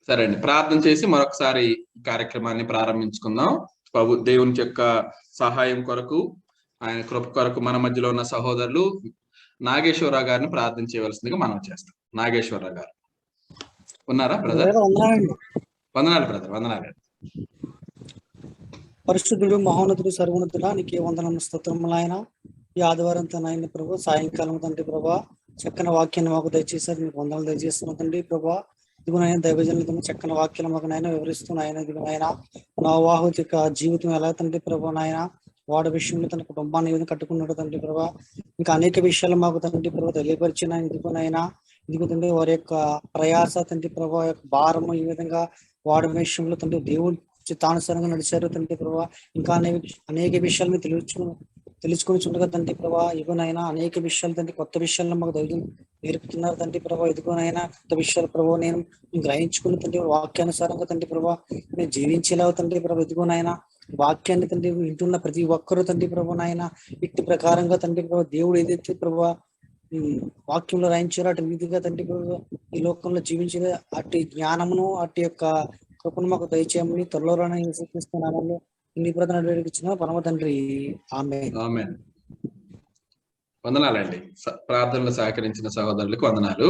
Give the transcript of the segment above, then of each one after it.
సరే అండి, ప్రార్థన చేసి మరొకసారి కార్యక్రమాన్ని ప్రారంభించుకుందాం. దేవుని యొక్క సహాయం కొరకు, ఆయన కృప కొరకు మన మధ్యలో ఉన్న సహోదరులు నాగేశ్వరరావు గారిని ప్రార్థన చేయవలసిందిగా మనం చేస్తాం. నాగేశ్వరరావు గారు ఉన్నారా బ్రదర్? వందనాలు బ్రదర్, వందనాలు. పరిశుద్ధుడు, మహోన్నతుడు, సర్వోన్నతుడా, నీకే వందనం స్తోత్రములు ఆయన. ఈ ఆదివారం నాయన ప్రభు సాయంకాలం తండ్రి ప్రభా చక్కని వాక్యాన్ని మాకు దయచేసారు. మీకు వందనాలు దయచేస్తున్నాం తండ్రి ప్రభా. ఇదిగోనైనా దైవజనులతో చక్కని వాక్యాలు మాకు నాయన వివరిస్తున్నాయన. ఇదిగోనైనా నా వివాహ యొక్క జీవితం ఎలా తండ్రి ప్రభా నాయన వాడి విషయంలో తన కుటుంబాన్ని ఏ విధంగా కట్టుకున్నాడు తండ్రి ప్రభా. ఇంకా అనేక విషయాలు మాకు తండ్రి ప్రభా తెలియపరిచిన. ఇదిగోనైనా ఇదిగో తండ్రి వారి యొక్క ప్రయాస తండ్రి ప్రభా యొక్క భారము ఈ విధంగా వాడి విషయంలో తండ్రి దేవుడు చిత్తానుసారంగా నడిచారు తండ్రి ప్రభా. ఇంకా అనేక విషయాలను తెలుసుకొని చుండగా తండ్రి ప్రభా. ఇదిగోనైనా అనేక విషయాలు తండ్రి కొత్త విషయాలను మాకు దైవం నేర్పుతున్నారు తండ్రి ప్రభా. ఇదిగోనైనా కొత్త విషయాలు ప్రభావ నేను గ్రహించుకుని తండ్రి వాక్యానుసారంగా తండ్రి ప్రభా నేను జీవించేలా తండ్రి ప్రభా. ఇదిగోనైనా వాక్యాన్ని తండ్రి వింటున్న ప్రతి ఒక్కరూ తండ్రి ప్రభా నాయన ఇట్టి ప్రకారంగా తండ్రి ప్రభా దేవుడు ఏదైతే ప్రభా వాక్యంలో రాయించారో అటు రీతిగా తండ్రి ప్రభా ఈ లోకంలో జీవించే అట్టి జ్ఞానమును అట్టి యొక్క కృపను మాకు దయచేయమని త్వరలోనే నామంలో ఇన్ని ప్రధాన ఇచ్చిన పరమ తండ్రి ఆమేన్. ఆమేన్. వందనాలండి. ప్రార్థనలు సహకరించిన సహోదరులకు వందనాలు.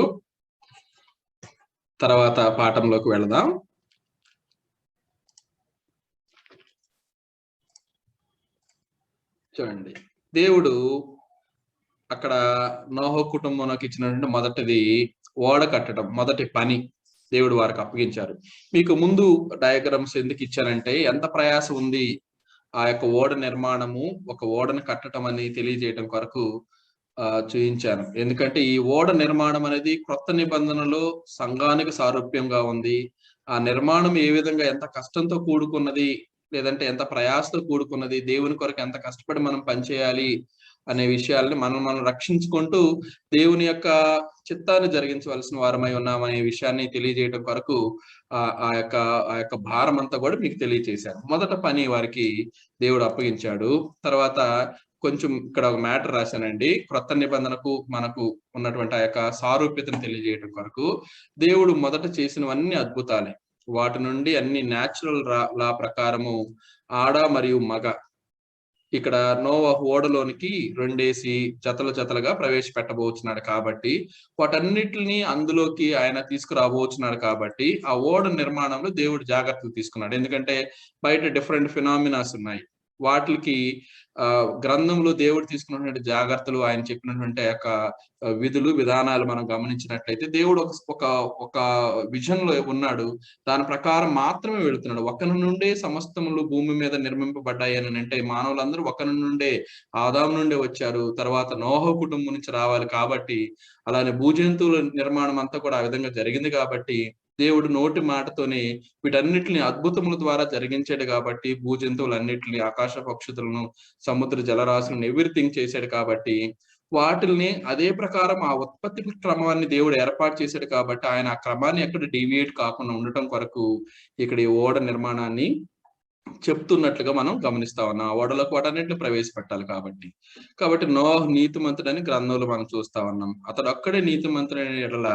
తర్వాత పాఠంలోకి వెళదాం. చూడండి, దేవుడు అక్కడ నోహ కుటుంబంలోకి ఇచ్చినటువంటి మొదటిది ఓడ కట్టడం, మొదటి పని దేవుడు వారికి అప్పగించారు. మీకు ముందు డయాగ్రామ్స్ ఎందుకు ఇచ్చానంటే ఎంత ప్రయాసం ఉంది ఆ యొక్క ఓడ నిర్మాణము, ఒక ఓడను కట్టడం అని తెలియజేయడం కొరకు చూపించాను. ఎందుకంటే ఈ ఓడ నిర్మాణం అనేది క్రొత్త నిబంధనలో సంఘానికి సారూప్యంగా ఉంది. ఆ నిర్మాణం ఏ విధంగా ఎంత కష్టంతో కూడుకున్నది, లేదంటే ఎంత ప్రయాసతో కూడుకున్నది, దేవుని కొరకు ఎంత కష్టపడి మనం పనిచేయాలి అనే విషయాల్ని మనం రక్షించుకుంటూ దేవుని యొక్క చిత్తాన్ని జరిగించవలసిన వారమై ఉన్నామనే విషయాన్ని తెలియజేయడం కొరకు ఆ యొక్క భారం అంతా కూడా మీకు తెలియజేశాను. మొదట పని వారికి దేవుడు అప్పగించాడు. తర్వాత కొంచెం ఇక్కడ ఒక మ్యాటర్ రాశానండి. క్రొత్త నిబంధనకు మనకు ఉన్నటువంటి ఆ యొక్క సారూప్యతను తెలియజేయడం కొరకు దేవుడు మొదట చేసినవన్నీ అద్భుతాలే. వాటి నుండి అన్ని న్యాచురల్ లా ప్రకారము ఆడ మరియు మగ ఇక్కడ నోవహు ఓడలోనికి రెండేసి జతలుగా ప్రవేశపెట్టబోతున్నాడు కాబట్టి వాటన్నిటిని అందులోకి ఆయన తీసుకురాబోతున్నాడు కాబట్టి ఆ ఓడ నిర్మాణంలో దేవుడు జాగ్రత్తలు తీసుకున్నాడు. ఎందుకంటే బయట డిఫరెంట్ ఫినామినాస్ ఉన్నాయి. వాటికి గ్రంథంలో దేవుడు తీసుకున్నటువంటి జాగ్రత్తలు, ఆయన చెప్పినటువంటి యొక్క విధులు విధానాలు మనం గమనించినట్లయితే దేవుడు ఒక విజన్ లో ఉన్నాడు. దాని ప్రకారం మాత్రమే వెళుతున్నాడు. ఒకరి నుండే సమస్తములు భూమి మీద నిర్మింపబడ్డాయి అని అంటే మానవులందరూ ఒకరి నుండే ఆదాము నుండే వచ్చారు. తర్వాత నోహ కుటుంబం నుంచి రావాలి కాబట్టి అలానే భూజంతువుల నిర్మాణం అంతా కూడా ఆ విధంగా జరిగింది కాబట్టి దేవుడు నోటి మాటతోనే వీటన్నిటిని అద్భుతముల ద్వారా జరిగించాడు కాబట్టి భూజంతువులన్నిటిని, ఆకాశ పక్షులను, సముద్ర జలరాశులను ఎవ్రీథింగ్ చేశాడు కాబట్టి వాటిల్ని అదే ప్రకారం ఆ ఉత్పత్తి క్రమాన్ని దేవుడు ఏర్పాటు చేశాడు కాబట్టి ఆయన ఆ క్రమాన్ని ఎక్కడ డీవియేట్ కాకుండా ఉండటం కొరకు ఇక్కడ ఈ ఓడ నిర్మాణాన్ని చెప్తున్నట్లుగా మనం గమనిస్తా ఉన్నాం. ఆ ఓడలకు వాటన్నిటిని ప్రవేశపెట్టాలి కాబట్టి నోహ్ నీతిమంతుడని గ్రంథంలో మనం చూస్తా ఉన్నాం. అతడు ఒక్కడే నీతిమంతుడని ఎడల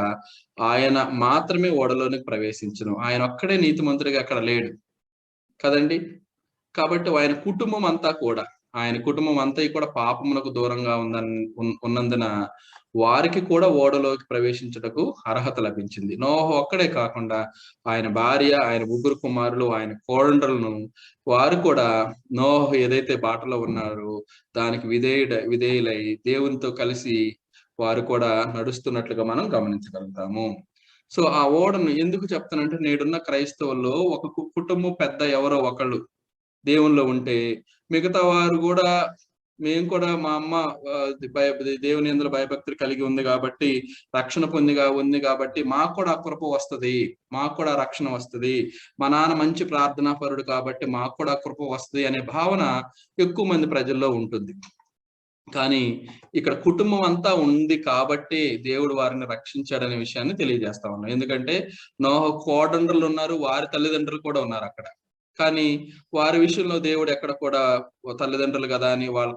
ఆయన మాత్రమే ఓడలోనికి ప్రవేశించును. ఆయన ఒక్కడే నీతిమంతుడిగా అక్కడ లేడు కదండి. కాబట్టి ఆయన కుటుంబం అంతా కూడా పాపములకు దూరంగా ఉన్నందున వారికి కూడా ఓడలోకి ప్రవేశించుటకు అర్హత లభించింది. నోహు ఒక్కడే కాకుండా ఆయన భార్య, ఆయన ముగ్గురు కుమారులు, ఆయన కోడండ్రులను వారు కూడా నోహు ఏదైతే బాటలో ఉన్నారో దానికి విధేయులై దేవునితో కలిసి వారు కూడా నడుస్తున్నట్లుగా మనం గమనించగలుగుతాము. సో ఆ ఓడను ఎందుకు చెప్తానంటే నేడున్న క్రైస్తవుల్లో ఒక కుటుంబం పెద్ద ఎవరో ఒకళ్ళు దేవునిలో ఉంటే మిగతా వారు కూడా మేము కూడా మా అమ్మ దేవుని యందు భయభక్తులు కలిగి ఉంది కాబట్టి రక్షణ ఉంది కాబట్టి మాకు కూడా కృప వస్తుంది, మాకు కూడా రక్షణ వస్తుంది, మా నాన్న మంచి ప్రార్థనా పరుడు కాబట్టి మాకు కూడా కృప వస్తుంది అనే భావన ఎక్కువ మంది ప్రజల్లో ఉంటుంది. కానీ ఇక్కడ కుటుంబం అంతా ఉంది కాబట్టి దేవుడు వారిని రక్షించాడనే విషయాన్ని తెలియజేస్తా ఉన్నాం. ఎందుకంటే నోహ కోడండ్రులు ఉన్నారు, వారి తల్లిదండ్రులు కూడా ఉన్నారు అక్కడ. కానీ వారి విషయంలో దేవుడు ఎక్కడ కూడా తల్లిదండ్రులు కదా అని వాళ్ళ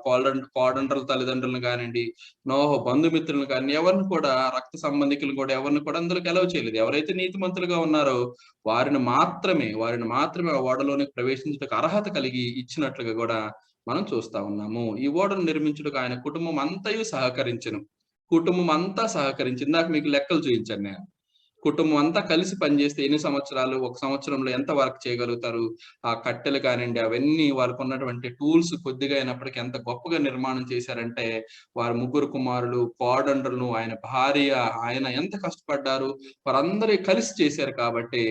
కోడండ్రుల తల్లిదండ్రులను కానివ్వండి, నోహ బంధుమిత్రులను కానీ ఎవరిని కూడా, రక్త సంబంధికులు కూడా ఎవరిని కూడా అందులోకి ఎలవ్ చేయలేదు. ఎవరైతే నీతిమంతులుగా ఉన్నారో వారిని మాత్రమే ఆ ఓడలోనికి ప్రవేశించడానికి అర్హత కలిగి ఇచ్చినట్లుగా కూడా మనం చూస్తా ఉన్నాము. ఈ ఓడను నిర్మించుటకు ఆయన కుటుంబం అంతయు సహకరించెను. కుటుంబం అంతా సహకరించి, ఇందాక మీకు లెక్కలు చూపించాను నేను. కుటుంబం అంతా కలిసి పనిచేస్తే ఎన్ని సంవత్సరాలు, ఒక సంవత్సరంలో ఎంత వర్క్ చేయగలుగుతారు? ఆ కట్టెలు కానివ్వండి, అవన్నీ వారికి ఉన్నటువంటి టూల్స్ కొద్దిగా అయినప్పటికీ ఎంత గొప్పగా నిర్మాణం చేశారంటే, వారి ముగ్గురు కుమారులు, కోడండ్రులను, ఆయన భార్య, ఆయన ఎంత కష్టపడ్డారు, వారందరూ కలిసి చేశారు కాబట్టి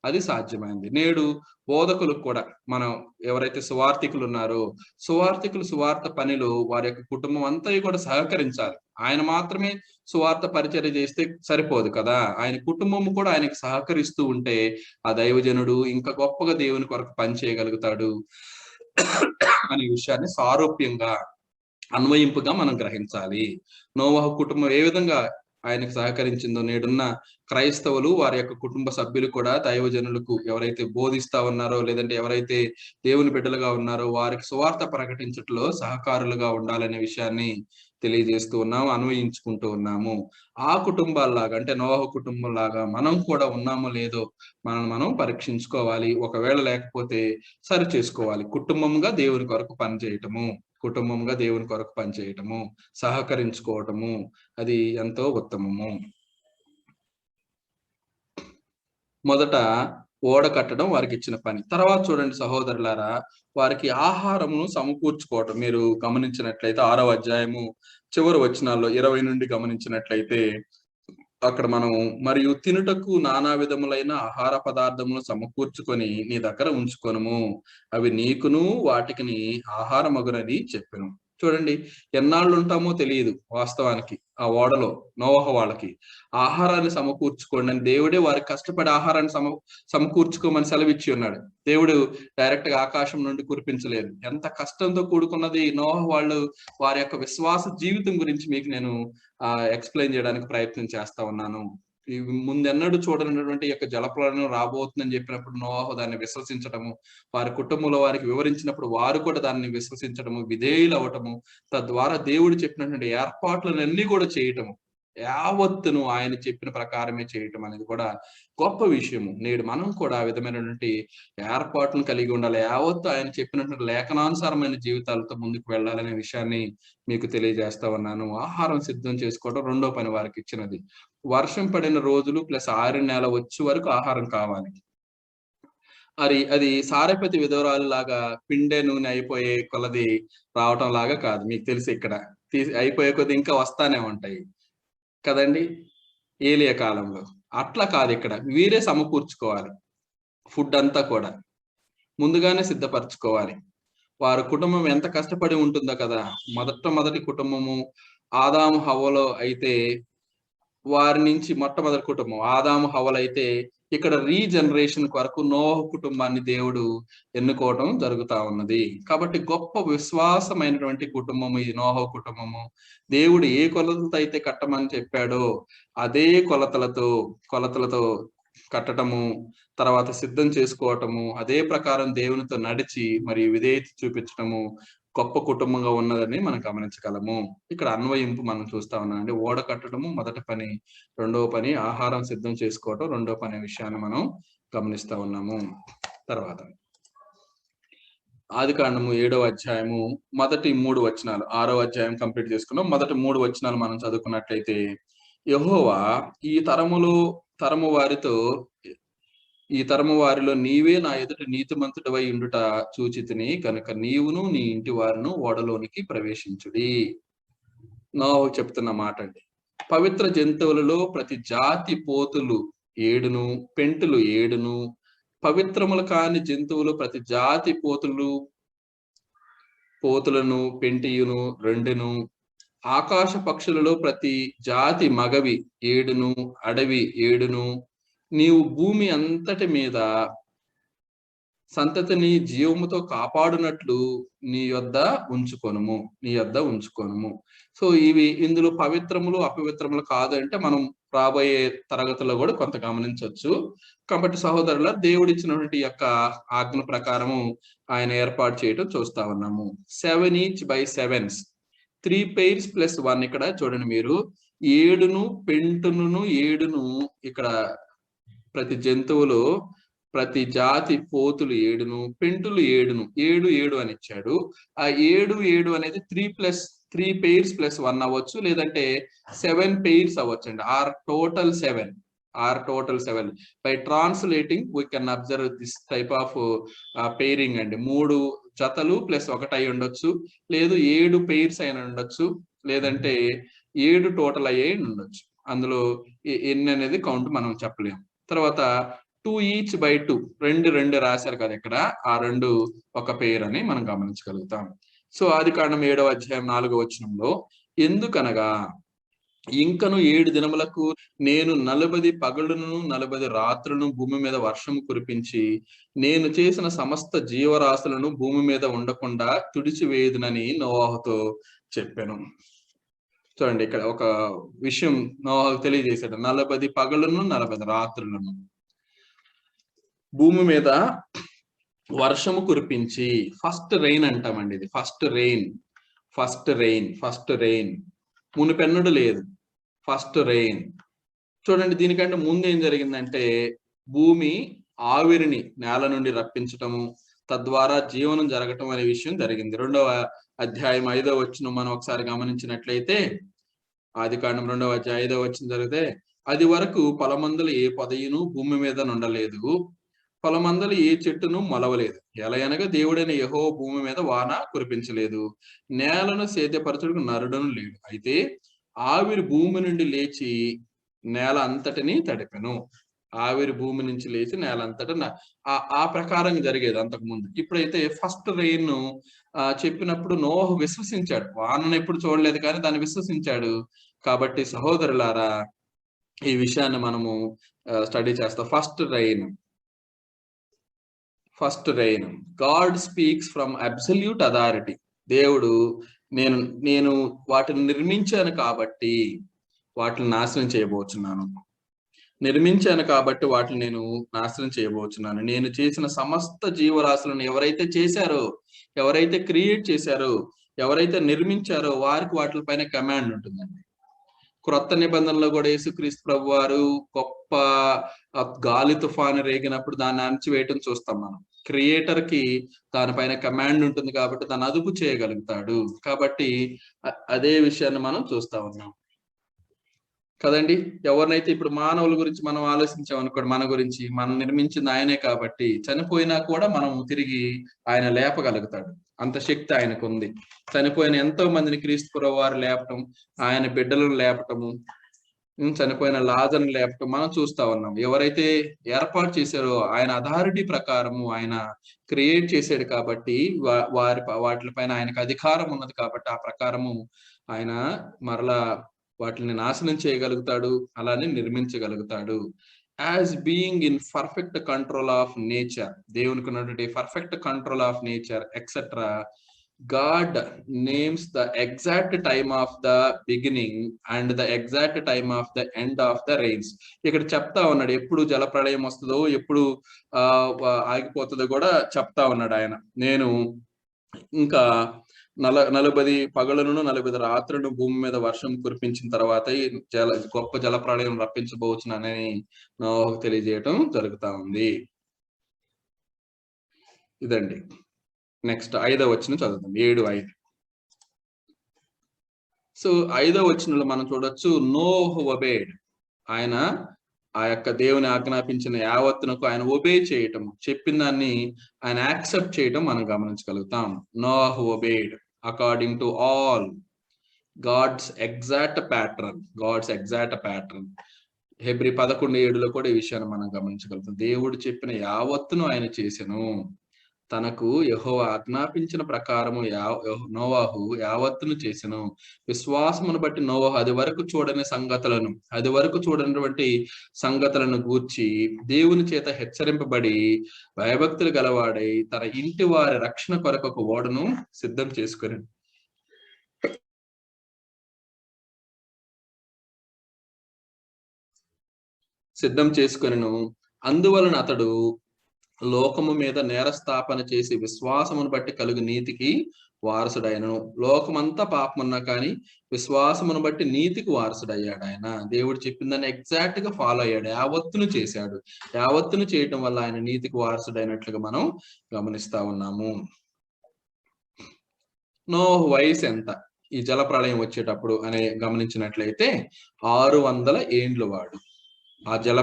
అది సాధ్యమైంది. నేడు బోధకులకు కూడా, మనం ఎవరైతే సువార్థికులు ఉన్నారో, సువార్త పనిలో వారి యొక్క కుటుంబం అంతా కూడా సహకరించాలి. ఆయన మాత్రమే సువార్త పరిచర్య చేస్తే సరిపోదు కదా, ఆయన కుటుంబం కూడా ఆయనకి సహకరిస్తూ ఉంటే ఆ దైవజనుడు ఇంకా గొప్పగా దేవుని కొరకు పని చేయగలుగుతాడు అనే విషయాన్ని సారూప్యంగా, అన్వయింపుగా మనం గ్రహించాలి. నోవహు కుటుంబం ఏ విధంగా ఆయనకు సహకరించిందో, నేడున్న క్రైస్తవులు వారి యొక్క కుటుంబ సభ్యులు కూడా దైవజనులకు ఎవరైతే బోధిస్తా ఉన్నారో, లేదంటే ఎవరైతే దేవుని బిడ్డలుగా ఉన్నారో వారికి సువార్త ప్రకటించట్లో సహకారులుగా ఉండాలనే విషయాన్ని తెలియజేస్తూ ఉన్నాము, అన్వయించుకుంటూ ఉన్నాము. ఆ కుటుంబాల్లాగా, అంటే నోవహు కుటుంబం లాగా మనం కూడా ఉన్నామో లేదో మనం పరీక్షించుకోవాలి. ఒకవేళ లేకపోతే సరి చేసుకోవాలి. కుటుంబంగా దేవుని కొరకు పనిచేయటము, సహకరించుకోవటము అది ఎంతో ఉత్తమము. మొదట ఓడ కట్టడం వారికి ఇచ్చిన పని. తర్వాత చూడండి సహోదరులారా, వారికి ఆహారమును సమకూర్చుకోవటం. మీరు గమనించినట్లయితే 6వ అధ్యాయము చివరి వచనాల్లో 20 నుండి గమనించినట్లయితే అక్కడ మనం, మరియు తినుటకు నానా విధములైన ఆహార పదార్థములు సమకూర్చుకొని నీ దగ్గర ఉంచుకొనుము, అవి నీకును వాటికిని ఆహారమగునని చెప్పెను. చూడండి, ఎన్నాళ్ళు ఉంటామో తెలియదు. వాస్తవానికి ఆ ఓడలో నోవహు వాళ్ళకి ఆహారాన్ని సమకూర్చుకోండి అని దేవుడే వారికి కష్టపడి ఆహారాన్ని సమకూర్చుకోమని సెలవిచ్చి ఉన్నాడు. దేవుడు డైరెక్ట్ గా ఆకాశం నుండి కురిపించలేదు. ఎంత కష్టంతో కూడుకున్నది. నోవహు వాళ్ళు వారి యొక్క విశ్వాస జీవితం గురించి మీకు నేను ఎక్స్ప్లెయిన్ చేయడానికి ప్రయత్నం చేస్తా ఉన్నాను. ముందెన్నడూ చూడనటువంటి యొక్క జలప్రలయం రాబోతుందని చెప్పినప్పుడు నోవహు దాన్ని విశ్వసించడము, వారి కుటుంబంలో వారికి వివరించినప్పుడు వారు కూడా దాన్ని విశ్వసించడము, విధేయులు అవ్వటము, తద్వారా దేవుడు చెప్పినటువంటి ఏర్పాట్లన్నీ కూడా చేయటము, యావత్తును ఆయన చెప్పిన ప్రకారమే చేయటం అనేది కూడా గొప్ప విషయము. నేడు మనం కూడా ఆ విధమైనటువంటి ఏర్పాట్లను కలిగి ఉండాలి. యావత్తు ఆయన చెప్పినటువంటి లేఖనానుసారమైన జీవితాలతో ముందుకు వెళ్ళాలనే విషయాన్ని మీకు తెలియజేస్తా ఉన్నాను. ఆహారం సిద్ధం చేసుకోవడం రెండో పని వారికి ఇచ్చినది. వర్షం పడిన రోజులు ప్లస్ 6 నెల వచ్చే వరకు ఆహారం కావాలి. అది సారెపతి విధవరాలు లాగా పిండే నూనె అయిపోయే కొలది రావటం లాగా కాదు. మీకు తెలిసి ఇక్కడ అయిపోయే కొద్ది ఇంకా వస్తానే ఉంటాయి కదండి, ఏలియా కాలంలో. అట్లా కాదు, ఇక్కడ వీరే సమకూర్చుకోవాలి. ఫుడ్ అంతా కూడా ముందుగానే సిద్ధపరచుకోవాలి. వారి కుటుంబం ఎంత కష్టపడి ఉంటుందో కదా. మొదటి కుటుంబము ఆదాము హవ్వలో అయితే, వారి నుంచి మొట్టమొదటి కుటుంబం ఆదాము హవ్వలైతే, ఇక్కడ రీజనరేషన్ కొరకు నోహు కుటుంబాన్ని దేవుడు ఎన్నుకోవటం జరుగుతా ఉన్నది. కాబట్టి గొప్ప విశ్వాసమైనటువంటి కుటుంబము ఈ నోహు కుటుంబము. దేవుడు ఏ కొలతలతో అయితే కట్టమని చెప్పాడో అదే కొలతలతో కట్టడము, తర్వాత సిద్ధం చేసుకోవటము, అదే ప్రకారం దేవునితో నడిచి మరి విధేయత చూపించటము గొప్ప కుటుంబంగా ఉన్నదని మనం గమనించగలము. ఇక్కడ అన్వయింపు మనం చూస్తా ఉన్నాం. అంటే ఓడ కట్టడము మొదటి పని, రెండవ పని ఆహారం సిద్ధం చేసుకోవటం రెండో పని విషయాన్ని మనం గమనిస్తా ఉన్నాము. తర్వాత ఆదికాండము 7వ అధ్యాయము మొదటి 3 వచనాలు, 6వ అధ్యాయం కంప్లీట్ చేసుకున్నాం. మొదటి 3 వచనాలు మనం చదువుకున్నట్లయితే, యెహోవా ఈ తరము వారిలో నీవే నా ఎదుట నీతిమంతుడవై ఉండుట చూచితిని కనుక నీవును నీ ఇంటి వారును ఓడలోనికి ప్రవేశించుడి. నోహు చెప్తున్న మాట అండి. పవిత్ర జంతువులలో ప్రతి జాతి పోతులు 7ను, పెంటులు 7ను, పవిత్రములు కాని జంతువులు ప్రతి జాతి పోతులను పెంటియును 2ను, ఆకాశ పక్షులలో ప్రతి జాతి మగవి 7ను, అడవి 7ను, నీవు భూమి అంతటి మీద సంతతిని జీవముతో కాపాడునట్లు నీ యొద్ద ఉంచుకొనుము. సో ఇందులో పవిత్రములు అపవిత్రములు కాదు అంటే మనం రాబోయే తరగతుల్లో కూడా కొంత గమనించవచ్చు. కాబట్టి సహోదరుల, దేవుడు ఇచ్చినటువంటి యొక్క ఆజ్ఞ ప్రకారము ఆయన ఏర్పాటు చేయటం చూస్తా ఉన్నాము. 7 each by 7s, 3 pairs plus 1. ఇక్కడ చూడండి మీరు, 7ను పెంటును 7ను, ఇక్కడ ప్రతి జంతువులు ప్రతి జాతి పోతులు 7ను పెంటులు 7ను 7 అని ఇచ్చాడు. ఆ 7 అనేది 3 pairs plus 1 అవ్వచ్చు, లేదంటే 7 pairs అవ్వచ్చు అండి. Or total 7. By translating we can observe this type of pairing అండి. 3 జతలు ప్లస్ 1 అయి ఉండొచ్చు, లేదు 7 pairs అయిన ఉండొచ్చు, లేదంటే 7 టోటల్ అయ్యే ఉండొచ్చు. అందులో ఎన్ని అనేది కౌంట్ మనం చెప్పలేము. తర్వాత 2 each by 2, 2 రాశారు కదా ఇక్కడ, ఆ 2 ఒక పేర్ అని మనం గమనించగలుగుతాం. సో ఆదికాండం 7వ అధ్యాయం 4వ వచనంలో, ఎందుకనగా ఇంకను 7 దినములకు నేను 40 పగలును 40 రాత్రులను భూమి మీద వర్షము కురిపించి నేను చేసిన సమస్త జీవరాశులను భూమి మీద ఉండకుండా తుడిచివేయుదునని నోవాహుతో చెప్పాను. చూడండి, ఇక్కడ ఒక విషయం నోవాహు తెలియజేశాడు. 40 పగలును 40 రాత్రులను భూమి మీద వర్షము కురిపించి, ఫస్ట్ రెయిన్ అంటామండి ఇది. ఫస్ట్ రెయిన్ మునిపెన్నడు లేదు, ఫస్ట్ రెయిన్. చూడండి, దీనికంటే ముందు ఏం జరిగిందంటే భూమి ఆవిరిని నేల నుండి రప్పించటము, తద్వారా జీవనం జరగటం అనే విషయం జరిగింది. 2వ అధ్యాయం 5వ వచనం మనం ఒకసారి గమనించినట్లయితే, ఆదికాండం 2వ అధ్యాయం 5వ వచనం జరిగితే, అది వరకు పొలమందలు ఏ పొదయును భూమి మీద నుండలేదు, పొలమందలు ఏ చెట్టును మొలవలేదు, ఎలయనగా దేవుడైన యెహోవా భూమి మీద వాన కురిపించలేదు, నేలను సేద్యపరచుటకు నరుడను లేడు. అయితే ఆవిరి భూమి నుండి లేచి నేల అంతటిని తడిపెను. ఆవిరి భూమి నుంచి లేచి నేల అంతటా ఆ ప్రకారం జరిగేది అంతకు ముందు. ఇప్పుడైతే ఫస్ట్ రెయిన్ చెప్పినప్పుడు నోహు విశ్వసించాడు. వానను ఎప్పుడు చూడలేదు కానీ దాన్ని విశ్వసించాడు. కాబట్టి సహోదరులారా, ఈ విషయాన్ని మనము స్టడీ చేస్తాం. First rain, God speaks from absolute authority. దేవుడు నేను వాటిని నిర్మించాను కాబట్టి వాటిని నాశనం చేయబోతున్నాను, నేను నాశనం చేయబోతున్నాను. నేను చేసిన సమస్త జీవరాశులను ఎవరైతే చేశారో, ఎవరైతే క్రియేట్ చేశారో, ఎవరైతే నిర్మించారో వారికి వాటిపైన కమాండ్ ఉంటుందండి. క్రొత్త నిబంధనలో కూడా యేసుక్రీస్తు ప్రభు వారు గొప్ప గాలి తుఫాను రేగినప్పుడు దాన్ని అణచివేయటం చూస్తాం మనం. క్రియేటర్ కి దానిపైన కమాండ్ ఉంటుంది కాబట్టి దాన్ని అదుపు చేయగలుగుతాడు. కాబట్టి అదే విషయాన్ని మనం చూస్తా ఉన్నాం కదండి. ఎవరినైతే ఇప్పుడు మానవుల గురించి మనం ఆలోచించాం అనుకోండి, మన గురించి మనం నిర్మించింది ఆయనే కాబట్టి చనిపోయినా కూడా మనం తిరిగి ఆయన లేపగలుగుతాడు. అంత శక్తి ఆయనకు ఉంది. చనిపోయిన ఎంతో మందిని క్రీస్తు ప్రభువు వారు లేపటం, ఆయన బిడ్డలను లేపటము, చనిపోయిన లాజర్ను లేపటం మనం చూస్తా ఉన్నాం. ఎవరైతే ఏర్పాటు చేశారో ఆయన అథారిటీ ప్రకారము ఆయన క్రియేట్ చేశాడు కాబట్టి వాటిపైన ఆయనకు అధికారం ఉన్నది కాబట్టి ఆ ప్రకారము ఆయన మరలా వాటిని నాశనం చేయగలుగుతాడు, అలానే నిర్మించగలుగుతాడు. As being in perfect control of nature, దేవునికి ఉన్నటువంటి perfect control of nature etcetera, God names the exact time of the beginning and the exact time of the end of the rains. ఇక్కడ చెప్తా ఉన్నాడు, ఎప్పుడు జలప్రళయం వస్తుందో, ఎప్పుడు ఆగిపోతుందో కూడా చెప్తా ఉన్నాడు ఆయన. నేను ఇంకా 40 పగలును 40 రాత్రులను భూమి మీద వర్షం కురిపించిన తర్వాత గొప్ప జలప్రళయం రప్పించబోచున్నానని నోవాహుకు తెలియజేయటం జరుగుతా ఉంది. ఇదండి. నెక్స్ట్ 5వ వచనం చదువుతాం, 7:5. సో 5వ వచనంలో మనం చూడొచ్చు, నోహు ఒబేడ్. ఆయన ఆ యొక్క దేవుని ఆజ్ఞాపించిన యావత్తునకు ఆయన ఒబే చేయటం, చెప్పిన దాన్ని ఆయన యాక్సెప్ట్ చేయటం మనం గమనించగలుగుతాం. Noah obeyed according to all God's exact pattern. Hebrews 11:7లో కూడా ఈ విషయాన్ని మనం గమనించగలుగుతాం. దేవుడు చెప్పిన యావత్తును ఆయన చేసెను, తనకు యెహోవా ఆజ్ఞాపించిన ప్రకారము నోవాహు యావత్తును చేసెను. విశ్వాసమును బట్టి నోవాహు అది వరకు చూడనటువంటి సంగతులను గూర్చి దేవుని చేత హెచ్చరింపబడి భయభక్తులు గలవాడై తన ఇంటి వారి రక్షణ కొరకు ఒక ఓడను సిద్ధం చేసుకుని సిద్ధం చేసుకొనెను. అందువలన అతడు లోకము మీద నేరస్థాపన చేసి విశ్వాసమును బట్టి కలుగు నీతికి వారసుడైనను. లోకమంతా పాపమున్నా కానీ విశ్వాసమును బట్టి నీతికి వారసుడయ్యాడు. ఆయన దేవుడు చెప్పిందని ఎగ్జాక్ట్ గా ఫాలో అయ్యాడు, యావత్తును చేశాడు. యావత్తును చేయటం వల్ల ఆయన నీతికి వారసుడైనట్లుగా మనం గమనిస్తా ఉన్నాము. నోహు వయసు ఎంత ఈ జల ప్రళయం వచ్చేటప్పుడు అనే గమనించినట్లయితే 600 ఏండ్లు వాడు. ఆ జల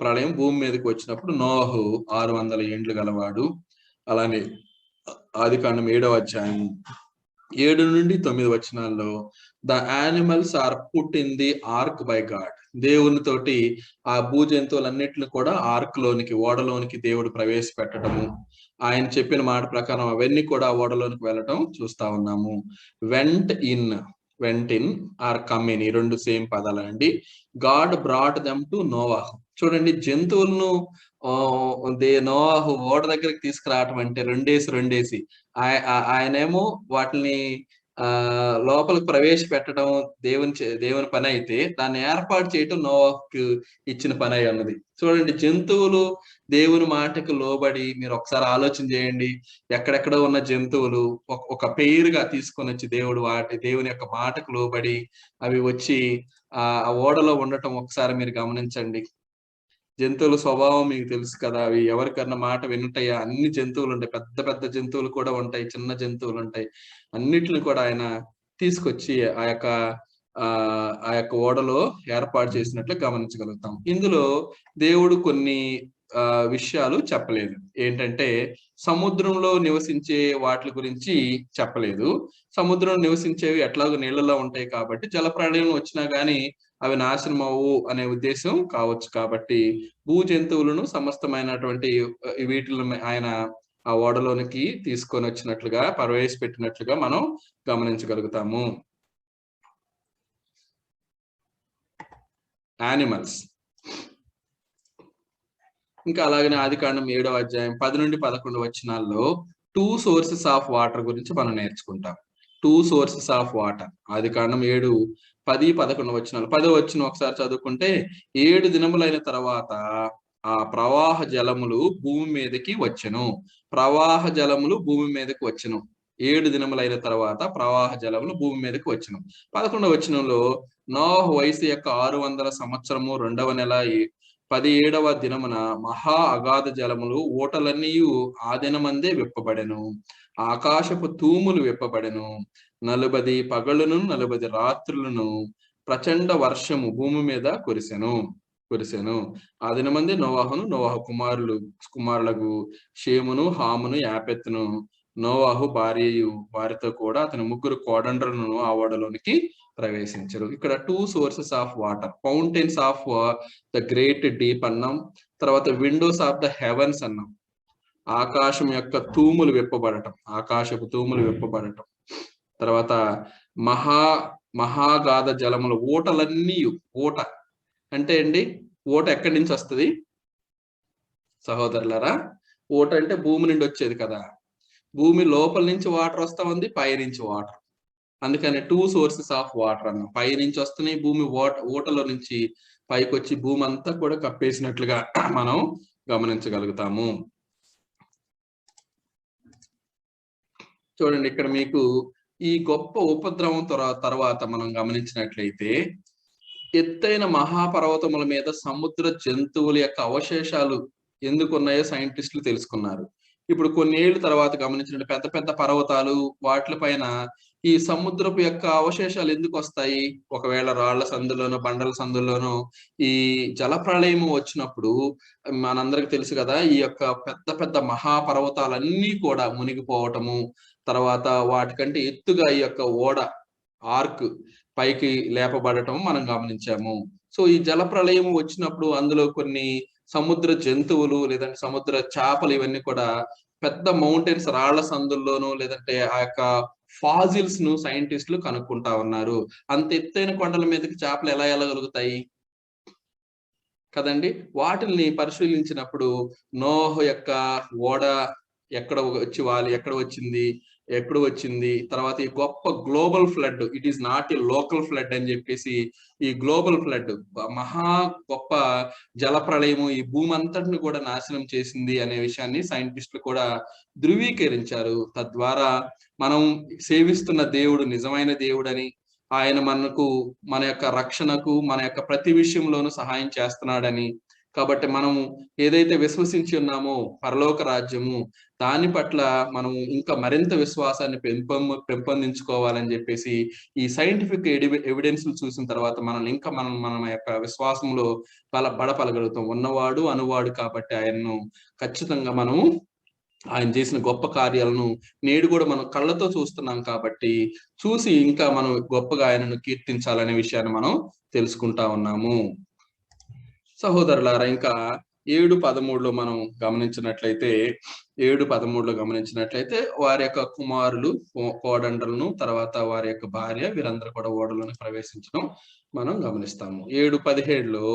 ప్రళయం భూమి మీదకి వచ్చినప్పుడు నోహు 600 ఏండ్లు గలవాడు. అలానే ఆదికాండం 7వ అధ్యాయం 7 నుండి 9 వచనాల్లో the animals are put in the ark by God. దేవుని తోటి ఆ భూజంతువులన్నిటిని కూడా ఆర్క్ లోనికి, ఓడలోనికి దేవుడు ప్రవేశపెట్టడము, ఆయన చెప్పిన మాట ప్రకారం అవన్నీ కూడా ఓడలోనికి వెళ్ళటం చూస్తా ఉన్నాము. Went in or come in, ఈ రెండు సేమ్ పదాలండి. God brought them to Noah. చూడండి, జంతువులను నోవాహు ఓడ దగ్గరికి తీసుకురావటం అంటే రెండేసి ఆయనేమో వాటిని లోపలికి ప్రవేశపెట్టడం దేవుని పని అయితే, దాన్ని ఏర్పాటు చేయటం నోవాహుకు ఇచ్చిన పని అయి ఉన్నది. చూడండి, జంతువులు దేవుని మాటకు లోబడి, మీరు ఒకసారి ఆలోచన చేయండి, ఎక్కడెక్కడో ఉన్న జంతువులు ఒక పేరుగా తీసుకొని వచ్చి దేవుని యొక్క మాటకు లోబడి అవి వచ్చి ఆ ఓడలో ఉండటం ఒకసారి మీరు గమనించండి. జంతువుల స్వభావం మీకు తెలుసు కదా, అవి ఎవరికన్నా మాట వినుంటాయా? అన్ని జంతువులు ఉంటాయి, పెద్ద పెద్ద జంతువులు కూడా ఉంటాయి, చిన్న జంతువులు ఉంటాయి. అన్నిటిని కూడా ఆయన తీసుకొచ్చి ఆ యొక్క ఓడలో ఏర్పాటు చేసినట్లు గమనించగలుగుతాం. ఇందులో దేవుడు కొన్ని విషయాలు చెప్పలేదు. ఏంటంటే, సముద్రంలో నివసించే వాటి గురించి చెప్పలేదు. సముద్రంలో నివసించేవి ఎట్లాగో నీళ్లలో ఉంటాయి కాబట్టి జల ప్రళయం వచ్చినా గానీ అవి నాశనం అవ్వు అనే ఉద్దేశం కావచ్చు. కాబట్టి భూ జంతువులను సమస్తమైనటువంటి వీటిని ఆయన ఆ ఓడలోనికి తీసుకొని వచ్చినట్లుగా, ప్రవేశపెట్టినట్లుగా మనం గమనించగలుగుతాము. యానిమల్స్. ఇంకా అలాగనే ఆదికాండం 7వ అధ్యాయం 10 నుండి 11 వచనాల్లో 2 సోర్సెస్ ఆఫ్ వాటర్ గురించి మనం నేర్చుకుంటాం. 2 సోర్సెస్ ఆఫ్ వాటర్. ఆదికాండం 7, 10, 11 వచనాలు. 10వ వచనం ఒకసారి చదువుకుంటే, 7 దినములైన తర్వాత ఆ ప్రవాహ జలములు భూమి మీదకి వచ్చెను. ప్రవాహ జలములు భూమి మీదకి వచ్చెను. 7 దినములైన తర్వాత ప్రవాహ జలములు భూమి మీదకి వచ్చెను. 11వ వచనంలో నోహు వయసు యొక్క 600 సంవత్సరము 2వ నెల 17వ దినమున మహా అగాధ జలములు ఊటలన్నీ ఆ దినమందే విప్పబడెను. ఆకాశపు తూములు విప్పబడెను. 40 పగలును 40 రాత్రులను ప్రచండ వర్షము భూమి మీద కురిసెను. ఆ దినమందే నోవాహు కుమారులకు షేమును, హామును, యాపెత్తును, నోవాహు భార్యయు వారితో కూడా అతని 3 కోడండ్రులను ఆ ఓడలోనికి ప్రవేశించరు. ఇక్కడ 2 sources of water. Fountains of the great deep అన్నాం. తర్వాత విండోస్ ఆఫ్ ద హెవెన్స్ అన్నాం. ఆకాశం యొక్క ఆకాశపు తూములు విప్పబడటం. తర్వాత మహాగాధ జలములు, ఊటలన్నీ. ఊట అంటే ఊట ఎక్కడి నుంచి వస్తుంది సహోదరులారా? ఊట అంటే భూమి నుండి వచ్చేది కదా. భూమి లోపల నుంచి వాటర్ వస్తా ఉంది, పై నుంచి వాటర్. అందుకని 2 సోర్సెస్ ఆఫ్ వాటర్ అన్నాం. పై నుంచి వస్తున్నాయి భూమి, ఊటలో నుంచి పైకి వచ్చి భూమి అంతా కూడా కప్పేసినట్లుగా మనం గమనించగలుగుతాము. చూడండి, ఇక్కడ మీకు ఈ గొప్ప ఉపద్రవం తర్వాత మనం గమనించినట్లయితే, ఎత్తైన మహాపర్వతముల మీద సముద్ర జంతువుల యొక్క అవశేషాలు ఎందుకు ఉన్నాయో సైంటిస్టులు తెలుసుకున్నారు. ఇప్పుడు కొన్ని ఏళ్ళ తర్వాత గమనించిన పెద్ద పెద్ద పర్వతాలు, వాటిపైన ఈ సముద్రపు యొక్క అవశేషాలు ఎందుకు వస్తాయి? ఒకవేళ రాళ్ల సందులోనో, బండల సందుల్లోనో ఈ జల ప్రళయం వచ్చినప్పుడు మనందరికి తెలుసు కదా, ఈ యొక్క పెద్ద పెద్ద మహాపర్వతాలన్నీ కూడా మునిగిపోవటము, తర్వాత వాటికంటే ఎత్తుగా ఈ యొక్క ఓడ ఆర్క్ పైకి లేపబడటం మనం గమనించాము. సో ఈ జల ప్రళయం వచ్చినప్పుడు అందులో కొన్ని సముద్ర జంతువులు, లేదంటే సముద్ర చేపలు, ఇవన్నీ కూడా పెద్ద మౌంటైన్స్, రాళ్ల సందుల్లోనూ, లేదంటే ఆ యొక్క ఫాజిల్స్ ను సైంటిస్టులు కనుక్కుంటా ఉన్నారు. అంత ఎత్తైన కొండల మీదకి చేపలు ఎలా వెళ్ళగలుగుతాయి కదండి? వాటిని పరిశీలించినప్పుడు నోహు యొక్క ఓడ ఎక్కడ వచ్చింది, ఎప్పుడు వచ్చింది, తర్వాత ఈ గొప్ప global flood, it is not a local flood అని చెప్పేసి, ఈ గ్లోబల్ ఫ్లడ్ మహా గొప్ప జల ప్రళయము ఈ భూమి అంతటిని కూడా నాశనం చేసింది అనే విషయాన్ని సైంటిస్టులు కూడా ధృవీకరించారు. తద్వారా మనం సేవిస్తున్న దేవుడు నిజమైన దేవుడని, ఆయన మనకు మన యొక్క రక్షణకు మన యొక్క ప్రతి విషయంలోనూ సహాయం చేస్తున్నాడని, కాబట్టి మనం ఏదైతే విశ్వసించి ఉన్నామో పరలోక రాజ్యము, దాని పట్ల మనం ఇంకా మరింత విశ్వాసాన్ని పెంపొందించుకోవాలని చెప్పేసి ఈ సైంటిఫిక్ ఎవిడెన్స్ చూసిన తర్వాత మనం ఇంకా మన యొక్క విశ్వాసంలో బలపడగలుగుతాం. ఉన్నవాడు అనువాడు కాబట్టి ఆయన్ను ఖచ్చితంగా మనము ఆయన చేసిన గొప్ప కార్యాలను నేడు కూడా మనం కళ్ళతో చూస్తున్నాం కాబట్టి చూసి ఇంకా మనం గొప్పగా ఆయనను కీర్తించాలనే విషయాన్ని మనం తెలుసుకుంటా ఉన్నాము. సహోదరులారా, ఇంకా 7:13 మనం గమనించినట్లయితే 7:13 గమనించినట్లయితే వారి యొక్క కుమారులు కోడండ్రలను తర్వాత వారి యొక్క భార్య వీరందరూ కూడా ఓడలోని ప్రవేశించడం మనం గమనిస్తాము. 7:17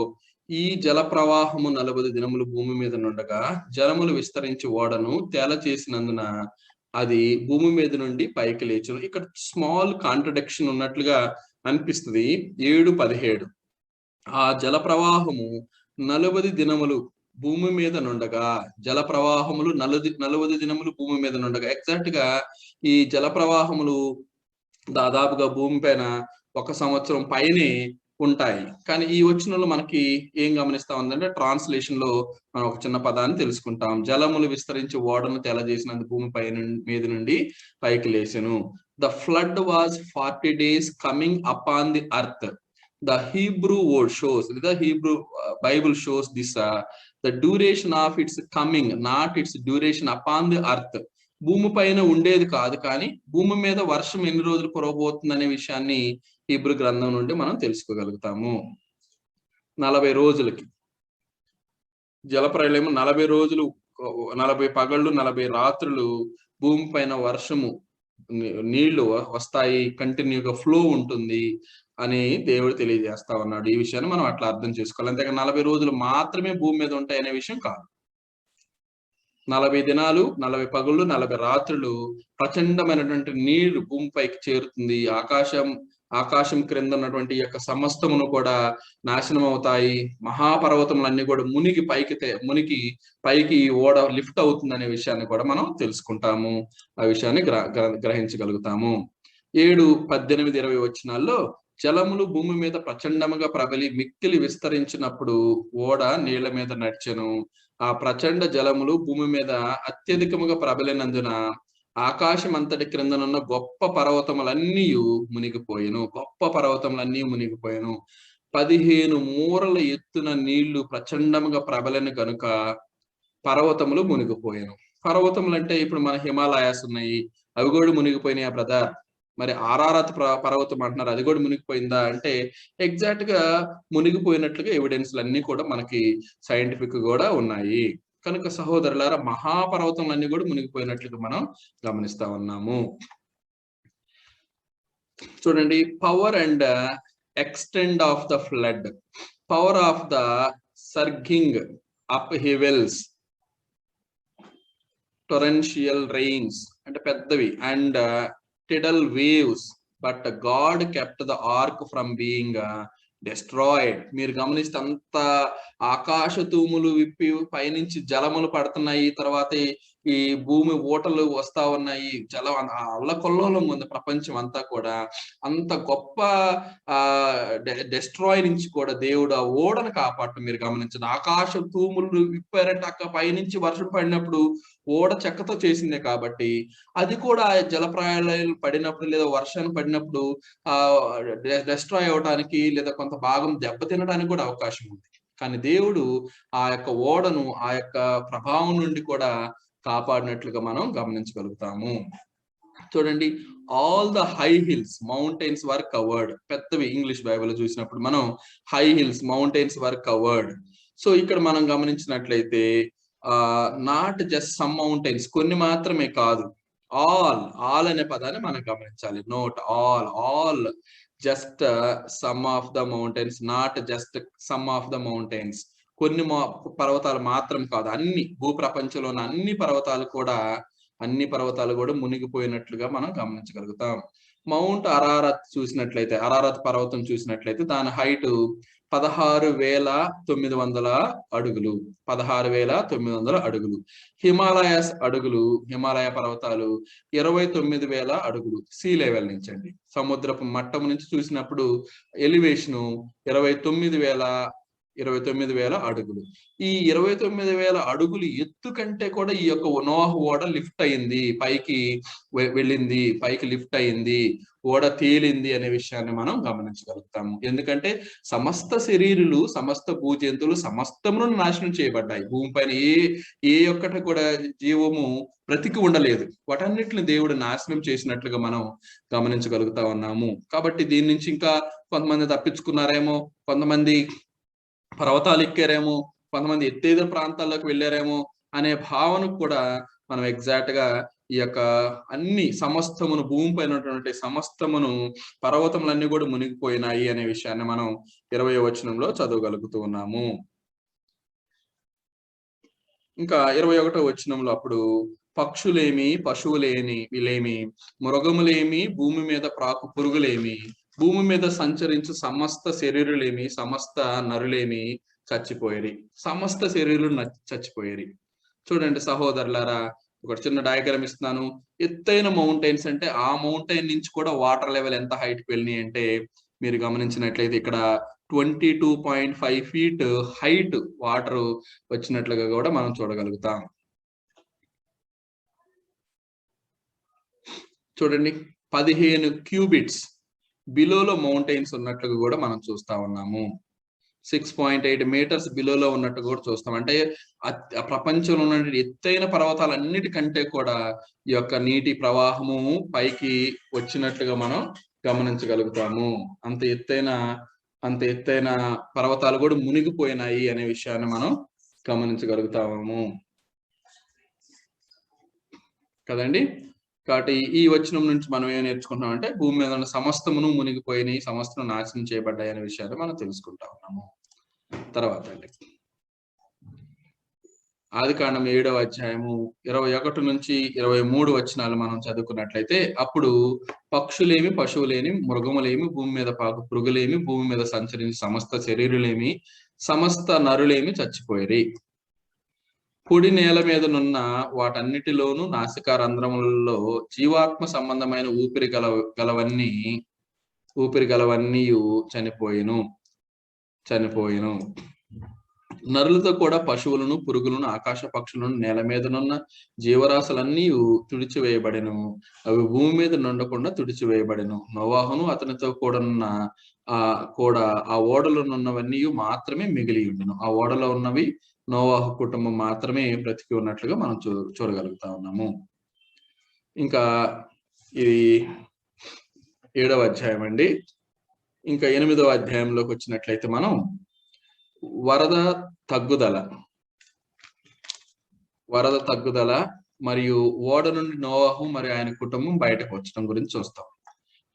ఈ జల ప్రవాహము 40 దినములు భూమి మీద నుండగా జలములు విస్తరించి ఓడను తేల చేసినందున అది భూమి మీద నుండి పైకి లేచును. ఇక్కడ స్మాల్ కాంట్రడిక్షన్ ఉన్నట్లుగా అనిపిస్తుంది. 7:17 ఆ జల ప్రవాహము 40 దినములు భూమి మీద నుండగా, జల ప్రవాహములు 40 దినములు భూమి మీద నుండగా, ఎగ్జాక్ట్ గా ఈ జల ప్రవాహములు దాదాపుగా భూమి పైన 1 సంవత్సరం పైనే ఉంటాయి. కానీ ఈ వచనంలో మనకి ఏం గమనిస్తా ఉందంటే ట్రాన్స్లేషన్ లో మనం ఒక చిన్న పదాన్ని తెలుసుకుంటాం. జలములు విస్తరించి ఓడను తెలజేసినందు భూమి మీద నుండి పైకి లేచెను. The flood was 40 days coming upon the earth. The Hebrew word shows, the Hebrew Bible shows this, the duration of its coming, not its duration upon the earth. భూమి పైన ఉండేది కాదు, కానీ భూమి మీద వర్షం ఎన్ని రోజులు కురవబోతుంది అనే విషయాన్ని హీబ్రూ గ్రంథం నుండి మనం తెలుసుకోగలుగుతాము. 40 రోజులకి జలప్రళయం, 40 రోజులు, 40 పగళ్ళు 40 రాత్రులు భూమి పైన వర్షము నీళ్లు వస్తాయి, కంటిన్యూగా ఫ్లో ఉంటుంది అని దేవుడు తెలియజేస్తా ఉన్నాడు. ఈ విషయాన్ని మనం అట్లా అర్థం చేసుకోవాలి. అంతేగా 40 రోజులు మాత్రమే భూమి మీద ఉంటాయి అనే విషయం కాదు. 40 దినాలు 40 పగుళ్ళు 40 రాత్రులు ప్రచండమైనటువంటి నీళ్లు భూమిపైకి చేరుతుంది. ఆకాశం క్రింద ఉన్నటువంటి యొక్క సమస్తమును కూడా నాశనం అవుతాయి. మహాపర్వతములన్నీ కూడా మునిగి పైకి ఈ ఓడ లిఫ్ట్ అవుతుంది అనే విషయాన్ని కూడా మనం తెలుసుకుంటాము. ఆ విషయాన్ని గ్రహించగలుగుతాము. 7:18-20 వచనాల్లో జలములు భూమి మీద ప్రచండముగా ప్రబలి మిక్కిలి విస్తరించినప్పుడు ఓడ నీళ్ల మీద నడిచెను. ఆ ప్రచండ జలములు భూమి మీద అత్యధికముగా ప్రబలినందున ఆకాశం అంతటి క్రిందనున్న గొప్ప పర్వతములన్నీ మునిగిపోయెను. 15 మూరల ఎత్తున నీళ్లు ప్రచండముగా ప్రబలని గనుక పర్వతములు మునిగిపోయాను. పర్వతములు అంటే ఇప్పుడు మన హిమాలయాస్ ఉన్నాయి, అవి కూడా మునిగిపోయినాయి బ్రదర్. మరి ఆరారత్ పర్వతం అంటున్నారు, అది కూడా మునిగిపోయిందా అంటే ఎగ్జాక్ట్ గా మునిగిపోయినట్లుగా ఎవిడెన్స్లు అన్ని కూడా మనకి సైంటిఫిక్ కూడా ఉన్నాయి. కనుక సహోదరులారా, మహాపర్వతములన్నీ కూడా మునిగిపోయినట్లుగా మనం గమనిస్తా ఉన్నాము. చూడండి, power and extend of the flood, power of the surging up heavens, torrential rains అంటే పెద్దవి, and tidal waves, but God kept the ark from being destroyed. మీరు గమనిస్తే అంత ఆకాశ తూములు విప్పి పైనుంచి జలములు పడుతున్నాయి, తర్వాత ఈ భూమి ఊటలు వస్తా ఉన్నాయి, జలం అల్లకొల్లోలం ఉంది ప్రపంచం అంతా కూడా. అంత గొప్ప డెస్ట్రాయ్ నుంచి కూడా దేవుడు ఆ ఓడను కాపాడటం మీరు గమనించండి. ఆకాశ తూములు విప్పారంటే అక్క పైనుంచి వర్షం పడినప్పుడు ఓడ చెక్కతో చేసిందే కాబట్టి అది కూడా జలప్రళయాలు పడినప్పుడు లేదా వర్షాన్ని పడినప్పుడు డెస్ట్రాయ్ అవడానికి లేదా కొంత భాగం దెబ్బతినడానికి కూడా అవకాశం ఉంది. కానీ దేవుడు ఆ యొక్క ఓడను ఆ యొక్క ప్రభావం నుండి కూడా కాపాడినట్లుగా మనం గమనించగలుగుతాము. చూడండి, all the high hills mountains were covered. పెద్దవి ఇంగ్లీష్ బైబిల్ చూసినప్పుడు మనం హై హిల్స్ మౌంటైన్స్ వర్ కవర్డ్. సో ఇక్కడ మనం గమనించినట్లయితే నాట్ జస్ట్ సమ్ మౌంటైన్స్, కొన్ని మాత్రమే కాదు, ఆల్ అనే పదాన్ని మనం గమనించాలి. Note all just some of the mountains, not just some of the mountains. కొన్ని పర్వతాలు మాత్రం కాదు, అన్ని భూప్రపంచంలో ఉన్న అన్ని పర్వతాలు కూడా అన్ని పర్వతాలు కూడా మునిగిపోయినట్లుగా మనం గమనించగలుగుతాం. మౌంట్ అరారత్ చూసినట్లయితే, అరారత్ పర్వతం చూసినట్లయితే దాని హైట్ 16,900 అడుగులు. 16,900 అడుగులు. హిమాలయాస్ అడుగులు, హిమాలయ పర్వతాలు 29,000 అడుగులు సీ లెవెల్ నుంచి అండి. సముద్రపు మట్టం నుంచి చూసినప్పుడు ఎలివేషన్ 29,000 అడుగులు. ఈ 29,000 అడుగులు ఎత్తు కంటే కూడా ఈ యొక్క నోవాహు ఓడ లిఫ్ట్ అయింది, పైకి వెళ్ళింది, పైకి లిఫ్ట్ అయింది, ఓడ తేలింది అనే విషయాన్ని మనం గమనించగలుగుతాము. ఎందుకంటే సమస్త శరీరులు, సమస్త భూజంతువులు సమస్తమును నాశనం చేయబడ్డాయి. భూమిపైన ఏ ఒక్కటి కూడా జీవము బ్రతికి ఉండలేదు. వాటన్నిటిని దేవుడు నాశనం చేసినట్లుగా మనం గమనించగలుగుతా ఉన్నాము. కాబట్టి దీని నుంచి ఇంకా కొంతమంది తప్పించుకున్నారేమో, కొంతమంది పర్వతాలు ఎక్కారేమో, కొంతమంది ఎత్తైన ప్రాంతాల్లోకి వెళ్ళారేమో అనే భావనకు కూడా మనం ఎగ్జాక్ట్ గా ఈ యొక్క అన్ని సమస్తమును, భూమిపైన ఉన్నటువంటి సమస్తమును, పర్వతములన్నీ కూడా మునిగిపోయినాయి అనే విషయాన్ని మనం 20వ వచనంలో చదవగలుగుతూ ఉన్నాము. ఇంకా 21వ వచనంలో అప్పుడు పక్షులేమి, పశువులేమి, మృగములేమి, భూమి మీద ప్రాకు పురుగులేమి, భూమి మీద సంచరించు సమస్త శరీరులేమి, సమస్త నరులేమి చచ్చిపోయేరి. సమస్త శరీరులు చచ్చిపోయేరి. చూడండి సహోదరులారా, ఒక చిన్న డయాగ్రామ్ ఇస్తున్నాను. ఎత్తైన మౌంటైన్స్ అంటే ఆ మౌంటైన్ నుంచి కూడా వాటర్ లెవెల్ ఎంత హైట్ కి వెళ్ళినాయి అంటే, మీరు గమనించినట్లయితే ఇక్కడ 22.5 feet హైట్ వాటర్ వచ్చినట్లుగా కూడా మనం చూడగలుగుతాం. చూడండి 15 క్యూబిట్స్ బిలోలో మౌంటైన్స్ ఉన్నట్లుగా కూడా మనం చూస్తా ఉన్నాము. 6.8 meters బిలోలో ఉన్నట్టు కూడా చూస్తాం. అంటే ప్రపంచంలో ఉన్న ఎత్తైన పర్వతాలన్నిటికంటే కూడా ఈ యొక్క నీటి ప్రవాహము పైకి వచ్చినట్లుగా మనం గమనించగలుగుతాము. అంత ఎత్తైన పర్వతాలు కూడా మునిగిపోయినాయి అనే విషయాన్ని మనం గమనించగలుగుతాము కదండి. కాబట్టి ఈ వచనం నుంచి మనం ఏం నేర్చుకుంటున్నాం అంటే, భూమి మీద ఉన్న సమస్తమును మునిగిపోయినాయి, సమస్తము నాశనం చేయబడ్డాయి అనే విషయాన్ని మనం తెలుసుకుంటా ఉన్నాము. తర్వాత అండి ఆదికాండం 7వ అధ్యాయము 21 నుంచి 23 వచనాలు మనం చదువుకున్నట్లయితే, అప్పుడు పక్షులేమి, పశువులేమి, మృగములేమి, భూమి మీద పాకు పురుగులేమి, భూమి మీద సంచరించి సమస్త శరీరులేమి, సమస్త నరులేమి చచ్చిపోయేరి. పొడి నేల మీదనున్న వాటన్నిటిలోనూ నాసికా రంధ్రములలో జీవాత్మ సంబంధమైన ఊపిరి గలవన్నీ చనిపోయిను. నరులతో కూడా పశువులను, పురుగులను, ఆకాశ పక్షులను, నేల మీదనున్న జీవరాశులన్నీ తుడిచివేయబడెను. అవి భూమి మీద నుండకుండా తుడిచివేయబడెను. నోవాహును అతనితో కూడా ఆ ఓడలో ఉన్నవన్నీ మాత్రమే మిగిలి ఉండెను. ఆ ఓడలో ఉన్నవి నోవాహు కుటుంబం మాత్రమే బ్రతికి ఉన్నట్లుగా మనం చూడగలుగుతా ఉన్నాము. ఇంకా ఇది 7వ అధ్యాయం అండి. ఇంకా 8వ అధ్యాయంలోకి వచ్చినట్లయితే మనం వరద తగ్గుదల మరియు ఓడ నుండి నోవాహు మరియు ఆయన కుటుంబం బయటకు వచ్చడం గురించి చూస్తాం.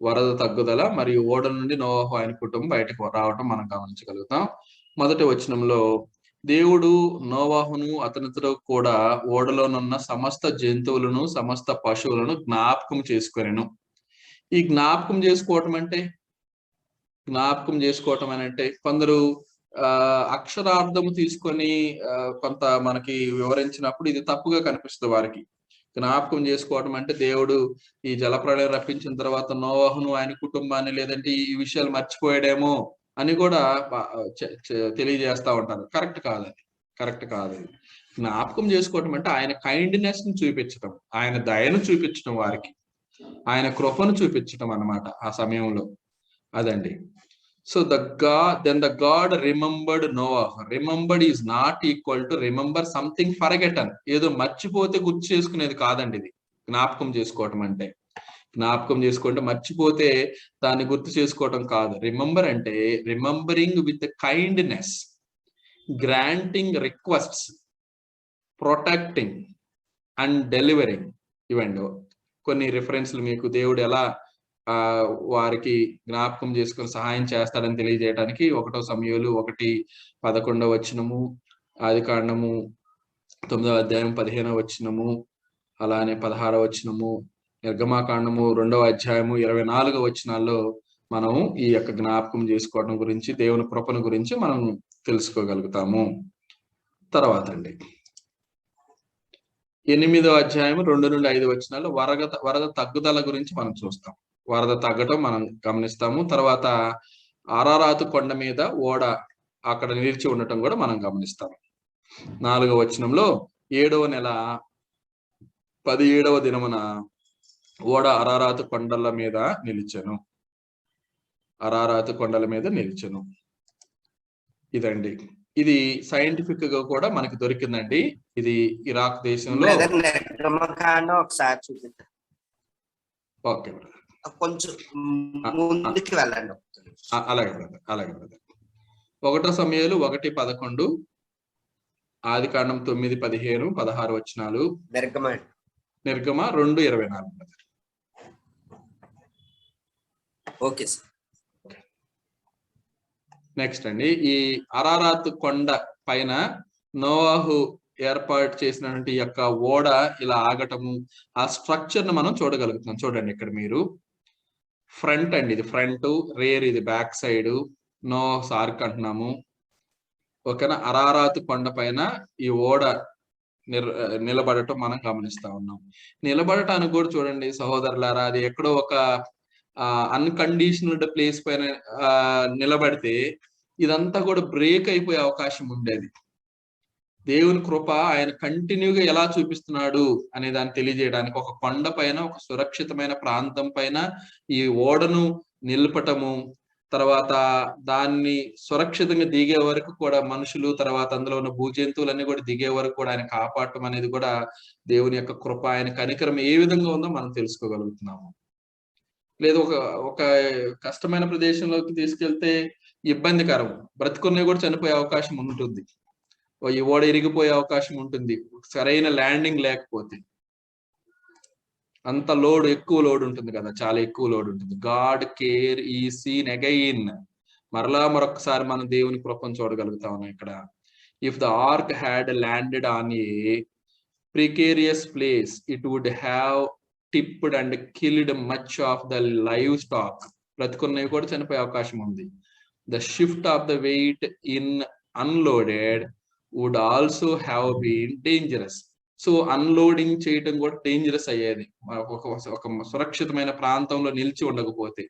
వరద తగ్గుదల మరియు ఓడ నుండి నోవాహు ఆయన కుటుంబం బయటకు రావటం మనం గమనించగలుగుతాం. మొదటి వచనంలో దేవుడు నోవాహును అతనితో కూడా ఓడలోనున్న సమస్త జంతువులను, సమస్త పశువులను జ్ఞాపకం చేసుకొనెను. ఈ జ్ఞాపకం చేసుకోవటం అని అంటే కొందరు అక్షరార్థము తీసుకొని కొంత మనకి వివరించినప్పుడు ఇది తప్పుగా కనిపిస్తుంది వారికి. జ్ఞాపకం చేసుకోవటం అంటే దేవుడు ఈ జలప్రళయం రప్పించిన తర్వాత నోవాహును ఆయన కుటుంబాన్ని లేదంటే ఈ విషయాలు మర్చిపోయాడేమో అని కూడా తెలియజేస్తా ఉంటారు. కరెక్ట్ కాదు. జ్ఞాపకం చేసుకోవటం అంటే ఆయన కైండ్నెస్ ని చూపించటం, ఆయన దయను చూపించటం, వారికి ఆయన కృపను చూపించటం అన్నమాట ఆ సమయంలో. అదండి. So then the God remembered Noah. Remembered is not equal to remember something forgotten. ఏదో మర్చిపోతే గుర్తు చేసుకునేది కాదండి ఇది. జ్ఞాపకం చేసుకోవటం అంటే మర్చిపోతే దాన్ని గుర్తు చేసుకోవటం కాదు. రిమెంబర్ అంటే remembering with kindness, granting requests, protecting and delivering. ఇవండి కొన్ని రిఫరెన్స్లు మీకు దేవుడు ఎలా వారికి జ్ఞాపకం చేసుకుని సహాయం చేస్తాడని తెలియజేయడానికి 1 సమూయేలు 1:11 వచనము, ఆదికాండము 9వ అధ్యాయం 15వ వచనము, అలానే 16వ వచనము, నిర్గమాకాండము 2వ అధ్యాయము 24వ వచనాల్లో మనం ఈ యొక్క జ్ఞాపకం చేసుకోవడం గురించి, దేవుని కృపను గురించి మనం తెలుసుకోగలుగుతాము. తర్వాత అండి 8వ అధ్యాయం 2 నుండి 5 వచనాల్లో వరద తగ్గుదల గురించి మనం చూస్తాం. వరద తగ్గటం మనం గమనిస్తాము. తర్వాత అరారాతు కొండ మీద ఓడ అక్కడ నిలిచి ఉండటం కూడా మనం గమనిస్తాం. 4వ వచనంలో 7వ నెల 17వ దినమున ఓడ అరారాతు కొండల మీద నిలిచెను. అరారాతు కొండల మీద నిలిచెను. ఇదండి, ఇది సైంటిఫిక్ గా కూడా మనకి దొరికిందండి. ఇది ఇరాక్ దేశంలో. ఒకసారి చూపిద్దాం. ఓకే బ్రదర్, కొంచెం ముందుకు వెళ్ళండి. అలాగే బ్రదర్, అలాగే బ్రదర్. 1 సమూయేలు 1:11, ఆదికాండం 9:15, 16 వచనాలు, నిర్గమ 2:24 బ్రదర్. Okay sir. నెక్స్ట్ అండి, ఈ అరారాతు కొండ పైన నోవాహు ఏర్పాటు చేసినటువంటి యొక్క ఓడ ఇలా ఆగటము, ఆ స్ట్రక్చర్ ను మనం చూడగలుగుతున్నాం. చూడండి ఇక్కడ మీరు, ఫ్రంట్ అండి ఇది ఫ్రంట్, రేర్ ఇది బ్యాక్ సైడ్, నోవాహు ఆర్క్ అంటున్నాము. ఓకేనా? అరారాతు కొండ పైన ఈ ఓడ నిలబడటం మనం గమనిస్తా ఉన్నాం. నిలబడటానికి కూడా చూడండి సహోదరులారా, అది ఎక్కడో ఒక అన్కండిషనల్డ్ ప్లేస్ పైన నిలబడితే ఇదంతా కూడా బ్రేక్ అయిపోయే అవకాశం ఉండేది. దేవుని కృప ఆయన కంటిన్యూగా ఎలా చూపిస్తున్నాడు అనే దాన్ని తెలియజేయడానికి ఒక కొండ పైన, ఒక సురక్షితమైన ప్రాంతం పైన ఈ ఓడను నిలపటము, తర్వాత దాన్ని సురక్షితంగా దిగే వరకు కూడా మనుషులు, తర్వాత అందులో ఉన్న భూజంతువులన్నీ కూడా దిగే వరకు కూడా ఆయన కాపాడటం అనేది కూడా దేవుని యొక్క కృప, ఆయన కనికరం ఏ విధంగా ఉందో మనం తెలుసుకోగలుగుతున్నాము. లేదు ఒక కష్టమైన ప్రదేశంలోకి తీసుకెళ్తే ఇబ్బందికరం, బ్రతుకున్నవి కూడా చనిపోయే అవకాశం ఉంటుంది, ఈ ఓడ ఇరిగిపోయే అవకాశం ఉంటుంది సరైన ల్యాండింగ్ లేకపోతే. అంత లోడ్, ఎక్కువ లోడ్ ఉంటుంది కదా, చాలా ఎక్కువ లోడ్ ఉంటుంది. గాడ్ కేర్ ఈ సీన్ అగైన్, మరొకసారి మనం దేవుని కృపను చూడగలుగుతా ఉన్నాం ఇక్కడ. If the ark had landed on a precarious place, it would have tipped and killed much of the livestock. బ్రతుకున్నవి కూడా చనిపోయే అవకాశం ఉంది. The shift of the weight in unloaded would also have been dangerous. So unloading చేయటం కూడా dangerous అయ్యేది ఒక సురక్షితమైన ప్రాంతంలో నిలిచి ఉండకపోతే.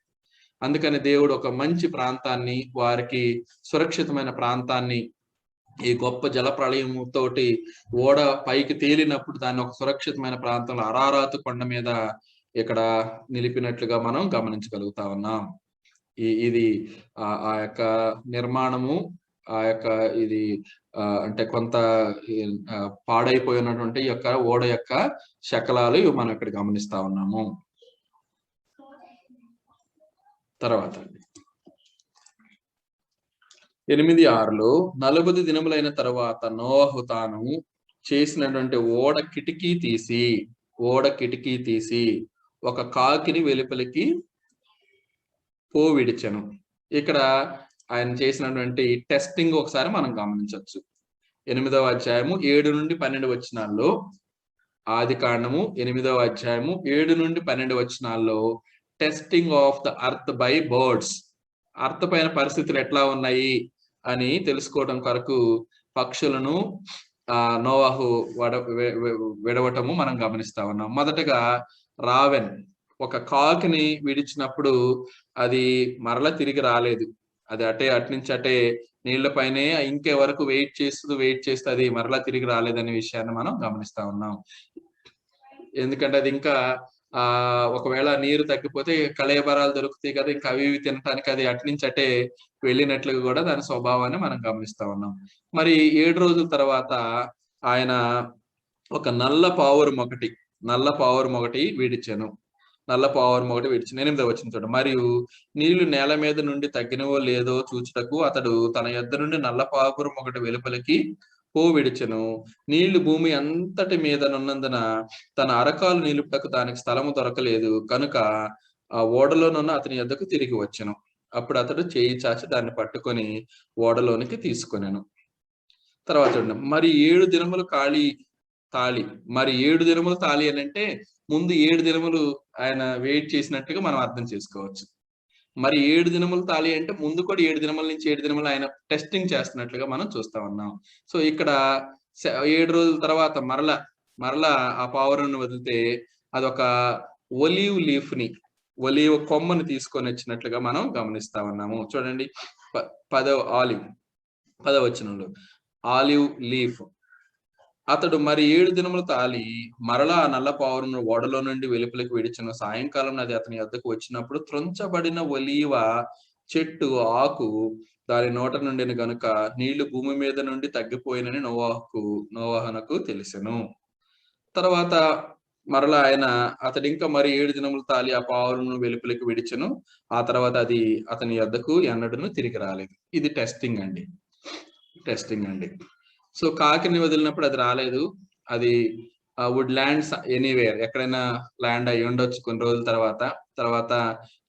అందుకని దేవుడు ఒక మంచి ప్రాంతాన్ని, వారికి సురక్షితమైన ప్రాంతాన్ని, ఈ గొప్ప జల ప్రళయంతోటి ఓడ పైకి తేలినప్పుడు దాన్ని ఒక సురక్షితమైన ప్రాంతంలో అరారాతు కొండ మీద ఇక్కడ నిలిపినట్లుగా మనం గమనించగలుగుతా ఉన్నాం. ఇది ఆ యొక్క నిర్మాణము, ఆ యొక్క ఇది అంటే కొంత పాడైపోయినటువంటి యొక్క ఓడ యొక్క శకలాలు మనం ఇక్కడ గమనిస్తా ఉన్నాము. తర్వాత 8:6లో 40 దినములైన తర్వాత నోవహు తాను చేసినటువంటి ఓడ కిటికీ తీసి ఒక కాకిని వెలుపలికి విడిచెను. ఇక్కడ ఆయన చేసినటువంటి టెస్టింగ్ ఒకసారి మనం గమనించవచ్చు. 8వ అధ్యాయము 7 నుండి 12 వచనాల్లో, ఆదికాండము 8వ అధ్యాయము 7 నుండి 12 వచనాల్లో testing of the earth by birds, earth పైన పరిస్థితులు ఎట్లా ఉన్నాయి అని తెలుసుకోవడం కొరకు పక్షులను నోవాహు విడవటము మనం గమనిస్తా ఉన్నాం. మొదటగా రావెన్, ఒక కాకిని విడిచినప్పుడు అది మరలా తిరిగి రాలేదు. అది అట్నుంచి అటే నీళ్లపైనే ఇంకే వరకు వెయిట్ చేస్తూ అది మరలా తిరిగి రాలేదనే విషయాన్ని మనం గమనిస్తా ఉన్నాం. ఎందుకంటే అది ఇంకా ఒకవేళ నీరు తగ్గిపోతే కళేబరాలు దొరుకుతాయి కదా, ఇంకా అవి తినటానికి అది అట్నుంచి అటే వెళ్ళినట్లుగా కూడా దాని స్వభావాన్ని మనం గమనిస్తా ఉన్నాం. మరి 7 రోజుల తర్వాత ఆయన ఒక నల్ల పావురం ఒకటి విడిచెను. 8వ వచనం చూడండి. మరియు నీళ్లు నేల మీద నుండి తగ్గినవో లేదో చూచుటకు అతడు తన యొద్ద నుండి నల్ల పావురం ఒకటి వెలుపలికి విడిచెను. నీళ్లు భూమి అంతటి మీద నున్నందున తన అరకాలు నిలుపుటకు దానికి స్థలము దొరకలేదు కనుక ఆ ఓడలోనున్న అతని యొద్దకు తిరిగి వచ్చెను. అప్పుడు అతడు చేయి చాచి దాన్ని పట్టుకొని ఓడలోనికి తీసుకొనెను. తర్వాత చూడండి. మరి 7 దినములు తాళి. మరి 7 దినములు తాళి అని అంటే ముందు 7 దినములు ఆయన వెయిట్ చేసినట్టుగా మనం అర్థం చేసుకోవచ్చు. మరి 7 దినములు తాళి అంటే ముందు కూడా 7 దినముల నుంచి 7 దినములు ఆయన టెస్టింగ్ చేస్తున్నట్లుగా మనం చూస్తా ఉన్నాం. సో ఇక్కడ 7 రోజుల తర్వాత మరలా ఆ పావురంను వదిలితే అదొక ఒలీవ్ లీఫ్ ని, ఒలీవ్ కొమ్మని తీసుకొని వచ్చినట్లుగా మనం గమనిస్తా ఉన్నాము. చూడండి 10వ వచనంలో ఆలివ్ లీఫ్. అతడు మరి 7 దినములు తాలి మరలా ఆ నల్ల పావురమును ఓడలో నుండి వెలుపలికి విడిచిన సాయంకాలం అది అతని వద్దకు వచ్చినప్పుడు త్రుంచబడిన ఒలీవ చెట్టు ఆకు దాని నోట నుండిన గనుక నీళ్లు భూమి మీద నుండి తగ్గిపోయినని నోవాహునకు తెలిసెను. తర్వాత మరలా ఆయన అతడు ఇంకా మరి 7 దినములు తాలి ఆ పావురమును వెలుపలికి విడిచెను. ఆ తర్వాత అది అతని వద్దకు ఎన్నడను తిరిగి రాలేదు. ఇది టెస్టింగ్ అండి. సో కాకిని వదిలినప్పుడు అది రాలేదు. అది వుడ్ ల్యాండ్స్ ఎనీవేర్, ఎక్కడైనా ల్యాండ్ అయి ఉండొచ్చు కొన్ని రోజుల తర్వాత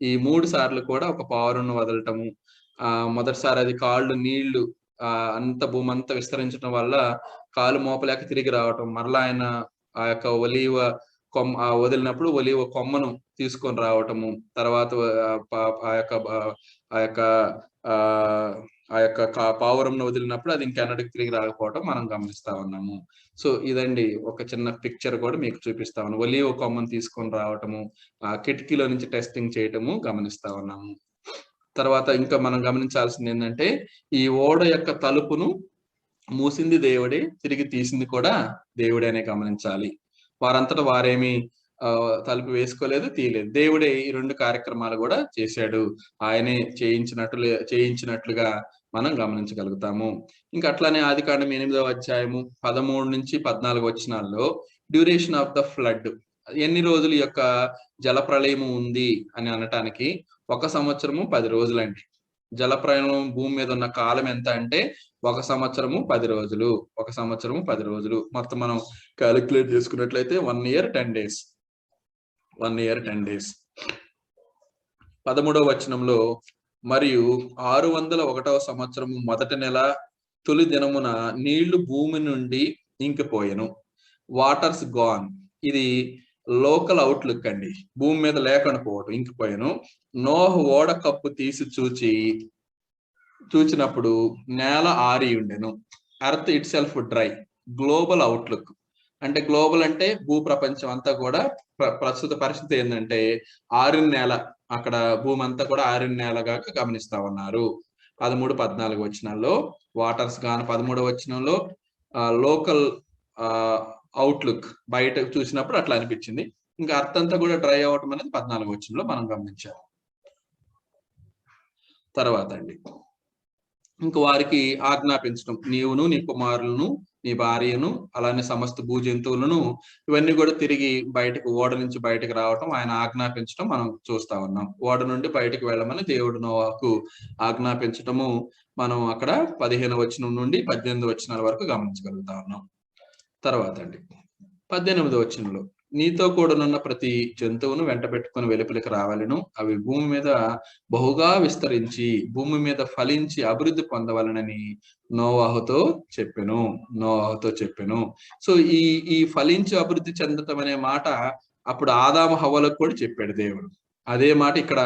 ఈ 3 సార్లు కూడా ఒక పావురంను వదలటము. మొదటిసారి అది కాళ్ళు నీళ్లు అంత భూమి అంతా విస్తరించడం వల్ల కాలు మోపలేక తిరిగి రావటం. మరలా ఆయన ఆ యొక్క ఒలీవ కొమ్మ వదిలినప్పుడు ఒలీవ కొమ్మను తీసుకొని రావటము. తర్వాత ఆ యొక్క పావురంను వదిలినప్పుడు అది ఇంకెన్నటికి తిరిగి రాకపోవటం మనం గమనిస్తా ఉన్నాము. సో ఇదండి ఒక చిన్న పిక్చర్ కూడా మీకు చూపిస్తా ఉన్నాము. ఒలీవ కొమ్మను తీసుకొని రావటము, ఆ కిటికీలో నుంచి టెస్టింగ్ చేయటము గమనిస్తా ఉన్నాము. తర్వాత ఇంకా మనం గమనించాల్సింది ఏంటంటే ఈ ఓడ యొక్క తలుపును మూసింది దేవుడే, తిరిగి తీసింది కూడా దేవుడే అనే గమనించాలి. వారంతటా వారేమి తలుపు వేసుకోలేదు, తీయలేదు. దేవుడే ఈ 2 కార్యక్రమాలు కూడా చేశాడు. ఆయనే చేయించినట్లుగా మనం గమనించగలుగుతాము. ఇంకా అట్లానే ఆదికాండం 8వ అధ్యాయము 13 నుంచి 14 వచనాల్లో డ్యూరేషన్ ఆఫ్ ద ఫ్లడ్, ఎన్ని రోజులు యొక్క జలప్రళయము ఉంది అని అనటానికి 1 సంవత్సరము 10 రోజులండి. జలప్రళయం భూమి మీద ఉన్న కాలం ఎంత అంటే 1 సంవత్సరము 10 రోజులు. 1 సంవత్సరము 10 రోజులు మొత్తం మనం క్యాలిక్యులేట్ చేసుకున్నట్లయితే 1 year 10 days. 13వ వచనంలో మరియు 601వ సంవత్సరము మొదటి నెల తొలి దినమున నీళ్లు భూమి నుండి ఇంకిపోయెను. Waters gone. ఇది లోకల్ అవుట్లుక్ అండి. భూమి మీద లేకుండా పోవటం, ఇంకిపోయాను. నోహు ఓడ కప్పు తీసి చూచినప్పుడు నేల ఆరి ఉండెను. Earth it self dry. Global outlook అంటే, గ్లోబల్ అంటే భూ ప్రపంచం అంతా కూడా ప్రస్తుత పరిస్థితి ఏంటంటే ఆరిన నేల, అక్కడ భూమి అంతా కూడా ఆరిన నేలగా గమనిస్తా ఉన్నారు. 13-14 వచనాల్లో వాటర్స్ గాన్, 13వ వచనంలో లోకల్ అవుట్లుక్, బయట చూసినప్పుడు అట్లా అనిపించింది. ఇంకా అర్థం అంతా కూడా డ్రై అవటం అనేది 14వ వచనంలో మనం గమనించాము. తర్వాత అండి ఇంక వారికి ఆజ్ఞాపించడం, నీవును నీ కుమారులను నీ భార్యను అలానే సమస్త భూ జంతువులను ఇవన్నీ కూడా తిరిగి ఓడ నుంచి బయటకు రావటం ఆయన ఆజ్ఞాపించడం మనం చూస్తా ఉన్నాం. ఓడ నుండి బయటకు వెళ్ళమని దేవుడు నోవాహుకు ఆజ్ఞాపించటము మనం అక్కడ 15వ వచనం నుండి 18వ వచనాల వరకు గమనించగలుగుతా ఉన్నాం. తర్వాత అండి 18వ వచనంలో నీతో కూడానున్న ప్రతి జంతువును వెంట పెట్టుకుని వెలుపలికి రావాలను, అవి భూమి మీద బహుగా విస్తరించి భూమి మీద ఫలించి అభివృద్ధి పొందవలనని నోవాహుతో చెప్పెను. సో ఈ ఫలించి అభివృద్ధి చెందటం అనే మాట అప్పుడు ఆదాము హవ్వలకు కూడా చెప్పాడు దేవుడు. అదే మాట ఇక్కడ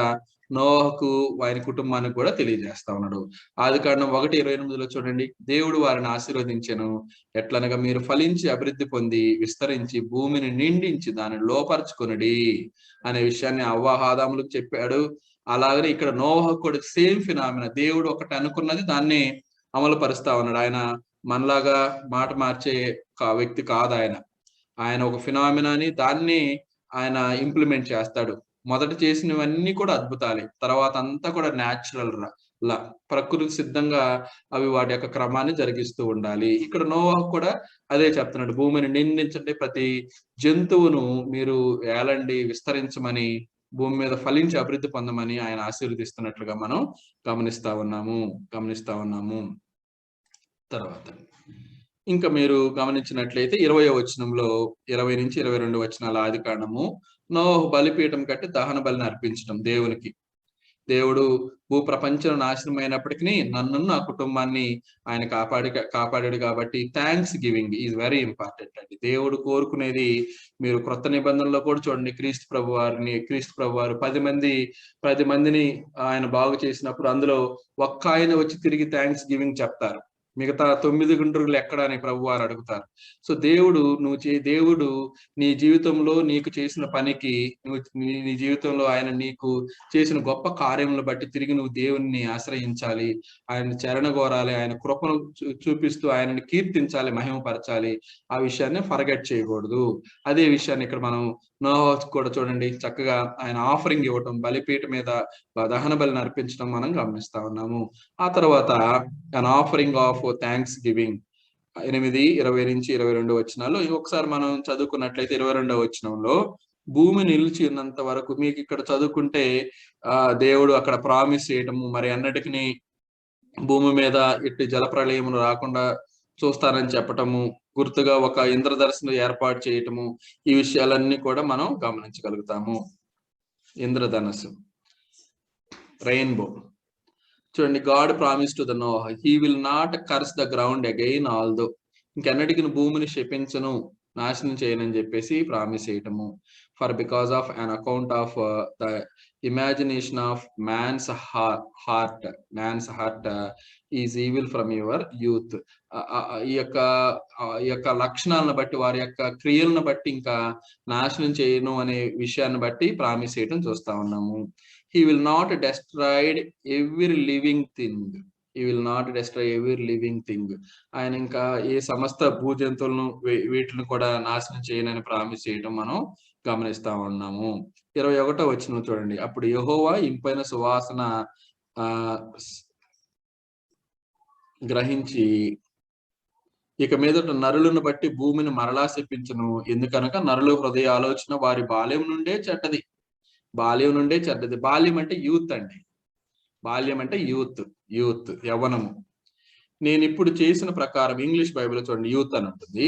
నోవాహుకు ఆయన కుటుంబానికి కూడా తెలియజేస్తా ఉన్నాడు. ఆదికాండం 1:28లో చూడండి, దేవుడు వారిని ఆశీర్వదించెను. ఎట్లనగా మీరు ఫలించి అభివృద్ధి పొంది విస్తరించి భూమిని నిండించి దాన్ని లోపరుచుకొనుడి అనే విషయాన్ని ఆదాములకు చెప్పాడు. అలాగనే ఇక్కడ నోవాహుకు కూడా సేమ్ ఫినామినా, దేవుడు ఒకటి అనుకున్నది దాన్ని అమలు పరుస్తా ఉన్నాడు. ఆయన మనలాగా మాట మార్చే వ్యక్తి కాదు. ఆయన ఒక ఫినామినాని దాన్ని ఆయన ఇంప్లిమెంట్ చేస్తాడు. మొదట చేసినవన్నీ కూడా అద్భుతాలే, తర్వాత అంతా కూడా న్యాచురల్ ప్రకృతి సిద్ధంగా అవి వాటి యొక్క క్రమాన్ని జరిగిస్తూ ఉండాలి. ఇక్కడ నోవాహు కూడా అదే చెప్తున్నాడు, భూమిని నిండించండి, ప్రతి జంతువును మీరు ఏలండి, విస్తరించమని, భూమి మీద ఫలించి అభివృద్ధి పొందమని ఆయన ఆశీర్వదిస్తున్నట్లుగా మనం గమనిస్తా ఉన్నాము. తర్వాత ఇంకా మీరు గమనించినట్లయితే 20వ వచనంలో 20 నుంచి 22 వచనాల ఆదికాండము నోవాహు బలిపీఠం కట్టి దహన బలిని అర్పించడం దేవునికి. దేవుడు భూప్రపంచం నాశనం అయినప్పటికీ నన్ను నా కుటుంబాన్ని ఆయన కాపాడాడు కాబట్టి thanks giving is very important అండి. దేవుడు కోరుకునేది మీరు క్రొత్త నిబంధనలో కూడా చూడండి, క్రీస్తు ప్రభు వారు 10 మందిని ఆయన బాగు చేసినప్పుడు అందులో ఒక్క ఆయన వచ్చి తిరిగి థ్యాంక్స్ గివింగ్ చెప్తారు, మిగతా 9 గుండ్రులు ఎక్కడ అని ప్రభు వారు అడుగుతారు. సో దేవుడు నీ జీవితంలో నీకు చేసిన పనికి, నీ జీవితంలో ఆయన నీకు చేసిన గొప్ప కార్యములను బట్టి తిరిగి నువ్వు దేవుణ్ణి ఆశ్రయించాలి, ఆయన చరణ కోరాలి, ఆయన కృపను చూపిస్తూ ఆయనని కీర్తించాలి, మహిమపరచాలి. ఆ విషయాన్ని ఫర్గెట్ చేయకూడదు. అదే విషయాన్ని ఇక్కడ మనం నోహా కూడా చూడండి, చక్కగా ఆయన ఆఫరింగ్ ఇవ్వటం, బలిపీఠ మీద దహన బలిని అర్పించడం మనం గమనిస్తా ఉన్నాము. ఆ తర్వాత an offering of thanks giving 8:20-22 వచనాల్లో ఒకసారి మనం చదువుకున్నట్లయితే 22వ వచనంలో భూమి నిలిచి ఉన్నంత వరకు, మీకు ఇక్కడ చదువుకుంటే దేవుడు అక్కడ ప్రామిస్ చేయటము, మరి అన్నిటికీ భూమి మీద ఇట్టి జలప్రళయమును రాకుండా చూస్తానని చెప్పటము, గుర్తుగా ఒక ఇంద్రధనుస్సును ఏర్పాటు చేయటము, ఈ విషయాలన్నీ కూడా మనం గమనించగలుగుతాము. ఇంద్రధనుస్సు, రెయిన్బో చూడండి. God promise to the Noah, he will not curse the ground again although, ఇంకెన్నటికి భూమిని శపించను, నాశనం చేయనని చెప్పేసి ప్రామిస్ చేయటము. For because of an account of the imagination of man's heart is evil from your youth. ఈ యొక్క లక్షణాలను బట్టి, వారి యొక్క క్రియలను బట్టి ఇంకా నాశనం చేయను అనే విషయాన్ని బట్టి ప్రామిస్ చేయడం చూస్తా ఉన్నాము. He will not destroy every living thing. He will not destroy every living thing. ఆయన ఇంకా ఏ సమస్త భూజంతువులను వీటిని కూడా నాశనం చేయనని ప్రామిస్ చేయడం మనం గమనిస్తా ఉన్నాము. 21వ వచనం చూడండి. అప్పుడు యెహోవా ఇంపైన సువాసన గ్రహించి ఇక మీదట నరులను బట్టి భూమిని మరలా శపించును, ఎందుకనక నరుల హృదయ ఆలోచన వారి బాల్యం నుండే చెడ్డది. బాల్యం అంటే యూత్ అండి. బాల్యం అంటే యూత్ యవ్వనము. నేను ఇప్పుడు చేసిన ప్రకారం, ఇంగ్లీష్ బైబిల్ చూడండి యూత్ అని ఉంటుంది.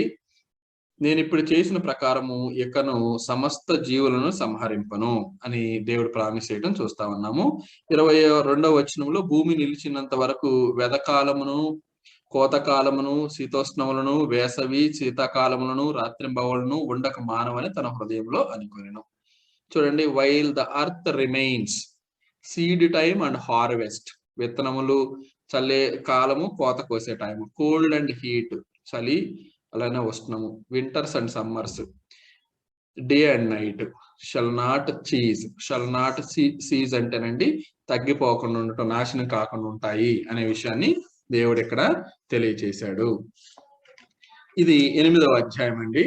నేను ఇప్పుడు చేసిన ప్రకారము ఇకను సమస్త జీవులను సంహరింపను అని దేవుడు ప్రామిస్ చేయడం చూస్తా ఉన్నాము. 22వ వచనంలో భూమి నిలిచినంత వరకు వెదకాలమును, కోతకాలమును, శీతోష్ణములను, వేసవి శీతాకాలములను, రాత్రింబవలను ఉండక మానవని తన హృదయంలో అనుకొనెను. చూడండి, while the earth remains, seed time and harvest, విత్తనములు చల్లే కాలము, కోత కోసే టైము, కోల్డ్ అండ్ హీట్, చలి అలానే ఉష్ణము, winters and summers, day and night, shall not cease అంటేనండి తగ్గిపోకుండా ఉండటం, నాశనం కాకుండా ఉంటాయి అనే విషయాన్ని దేవుడు ఇక్కడ తెలియచేశాడు. ఇది 8వ అధ్యాయం అండి.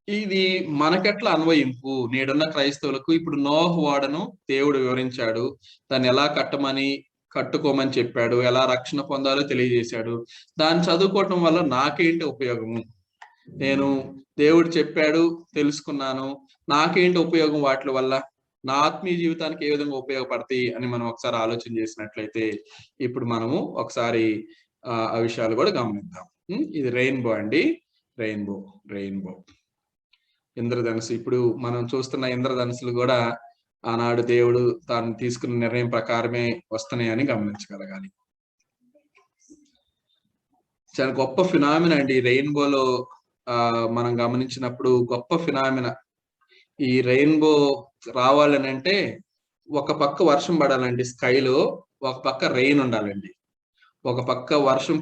ఇది మనకెట్లా అన్వయింపు, నేడున్న క్రైస్తవులకు. ఇప్పుడు నోహు వాడను దేవుడు వివరించాడు, దాన్ని ఎలా కట్టుకోమని చెప్పాడు, ఎలా రక్షణ పొందాలో తెలియజేశాడు. దాన్ని చదువుకోవటం వల్ల నాకేంటి ఉపయోగము, నేను దేవుడు చెప్పాడు తెలుసుకున్నాను, నాకేంటి ఉపయోగం వాటి వల్ల, నా ఆత్మీయ జీవితానికి ఏ విధంగా ఉపయోగపడతాయి అని మనం ఒకసారి ఆలోచన చేసినట్లయితే ఇప్పుడు మనము ఒకసారి ఆ విషయాలు కూడా గమనిద్దాం. ఇది రెయిన్బో అండి, రెయిన్బో ఇంద్రధనుసు. ఇప్పుడు మనం చూస్తున్న ఇంద్రధనుసులు కూడా ఆనాడు దేవుడు తాను తీసుకున్న నిర్ణయం ప్రకారమే వస్తున్నాయని గమనించగలగాలి. చాలా గొప్ప ఫినామినా అండి రెయిన్బోలో మనం గమనించినప్పుడు గొప్ప ఫినామినా. ఈ రెయిన్బో రావాలని అంటే ఒక పక్క వర్షం పడాలండి స్కైలో, ఒక పక్క రెయిన్ ఉండాలండి. ఒక పక్క వర్షం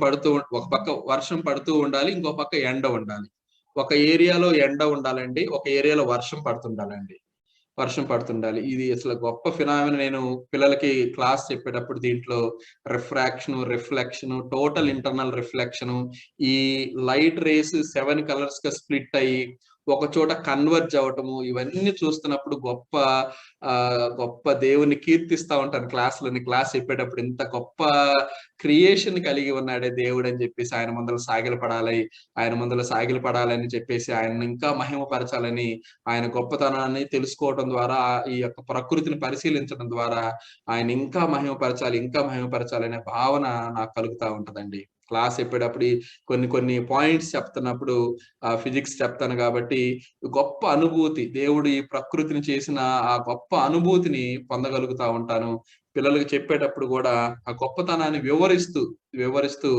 పడుతూ ఉండాలి, ఇంకో పక్క ఎండ ఉండాలి. ఒక ఏరియాలో ఎండ ఉండాలండి, ఒక ఏరియాలో వర్షం పడుతుండాలి. ఇది అసలు గొప్ప ఫినామినా. నేను పిల్లలకి క్లాస్ చెప్పేటప్పుడు దీంట్లో రిఫ్లెక్షన్, టోటల్ ఇంటర్నల్ రిఫ్లెక్షన్, ఈ లైట్ రేస్ 7 కలర్స్ గా స్ప్లిట్ అయ్యి ఒక చోట కన్వర్జ్ అవటము, ఇవన్నీ చూస్తున్నప్పుడు గొప్ప దేవుని కీర్తిస్తా ఉంటాను క్లాస్ చెప్పేటప్పుడు. ఇంత గొప్ప క్రియేషన్ కలిగి ఉన్నాడే దేవుడు అని చెప్పేసి ఆయన ముందర సాగిలపడాలని చెప్పేసి ఆయన ఇంకా మహిమపరచాలని, ఆయన గొప్పతనాన్ని తెలుసుకోవడం ద్వారా, ఈ యొక్క ప్రకృతిని పరిశీలించడం ద్వారా ఆయన ఇంకా మహిమపరచాలి అనే భావన నాకు కలుగుతా ఉంటదండి. క్లాస్ చెప్పేటప్పుడు కొన్ని పాయింట్స్ చెప్తున్నప్పుడు ఫిజిక్స్ చెప్తాను కాబట్టి గొప్ప అనుభూతి, దేవుడు ఈ ప్రకృతిని చేసిన ఆ గొప్ప అనుభూతిని పొందగలుగుతా ఉంటాను. పిల్లలకు చెప్పేటప్పుడు కూడా ఆ గొప్పతనాన్ని వివరిస్తూ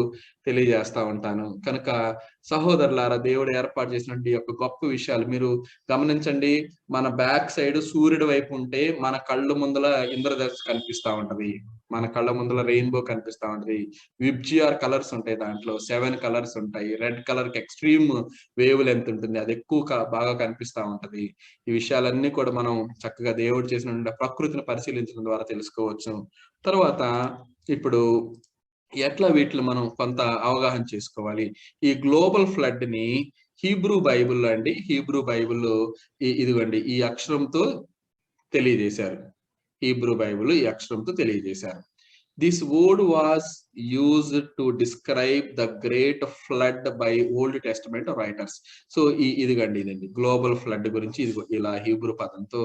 తెలియజేస్తా ఉంటాను. కనుక సహోదరులారా, దేవుడు ఏర్పాటు చేసినటువంటి యొక్క గొప్ప విషయాలు మీరు గమనించండి. మన బ్యాక్ సైడ్ సూర్యుడి వైపు ఉంటే మన కళ్ళు ముందల ఇంద్రధనుస్సు కనిపిస్తా ఉంటది, మన కళ్ళ ముందల రెయిన్బో కనిపిస్తా ఉంటది. విబ్జిఆర్ కలర్స్ ఉంటాయి, దాంట్లో 7 కలర్స్ ఉంటాయి. రెడ్ కలర్ కి ఎక్స్ట్రీమ్ వేవ్ లెంత్ ఉంటుంది, అది ఎక్కువ బాగా కనిపిస్తా ఉంటది. ఈ విషయాలన్నీ కూడా మనం చక్కగా దేవుడు చేసిన ప్రకృతిని పరిశీలించడం ద్వారా తెలుసుకోవచ్చు. తర్వాత ఇప్పుడు ఎట్లా వీటిని మనం కొంత అవగాహన చేసుకోవాలి. ఈ గ్లోబల్ ఫ్లడ్ ని హీబ్రూ బైబిల్లో హీబ్రూ బైబిల్లో ఇదిగోండి ఈ అక్షరంతో తెలియజేశారు. హీబ్రూ బైబిల్ ఈ అక్షరంతో తెలియజేశారు. This word was used to describe the great flood by old testament writers. So ఇదిగండి గ్లోబల్ ఫ్లడ్ గురించి ఇలా హీబ్రూ పదంతో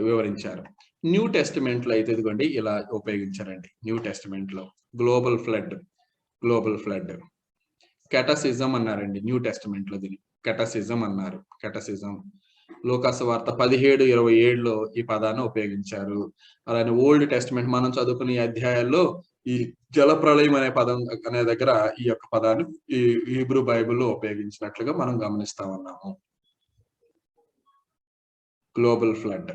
వివరించారు. న్యూ టెస్టమెంట్ లో అయితే ఇదిగోండి ఇలా ఉపయోగించారండి. న్యూ టెస్టమెంట్ లో గ్లోబల్ ఫ్లడ్ కెటసిజం అన్నారండి. న్యూ టెస్టమెంట్ లో దీన్ని కెటసిజం అన్నారు. కెటసిజం లూకాసు వార్త 17:27లో ఈ పదాన్ని ఉపయోగించారు. అలానే ఓల్డ్ టెస్టమెంట్ మనం చదువుకునే అధ్యాయాల్లో ఈ జలప్రళయం అనే పదం అనే దగ్గర ఈ యొక్క పదాన్ని ఈ హీబ్రూ బైబిల్లో ఉపయోగించినట్లుగా మనం గమనిస్తా ఉన్నాము. గ్లోబల్ ఫ్లడ్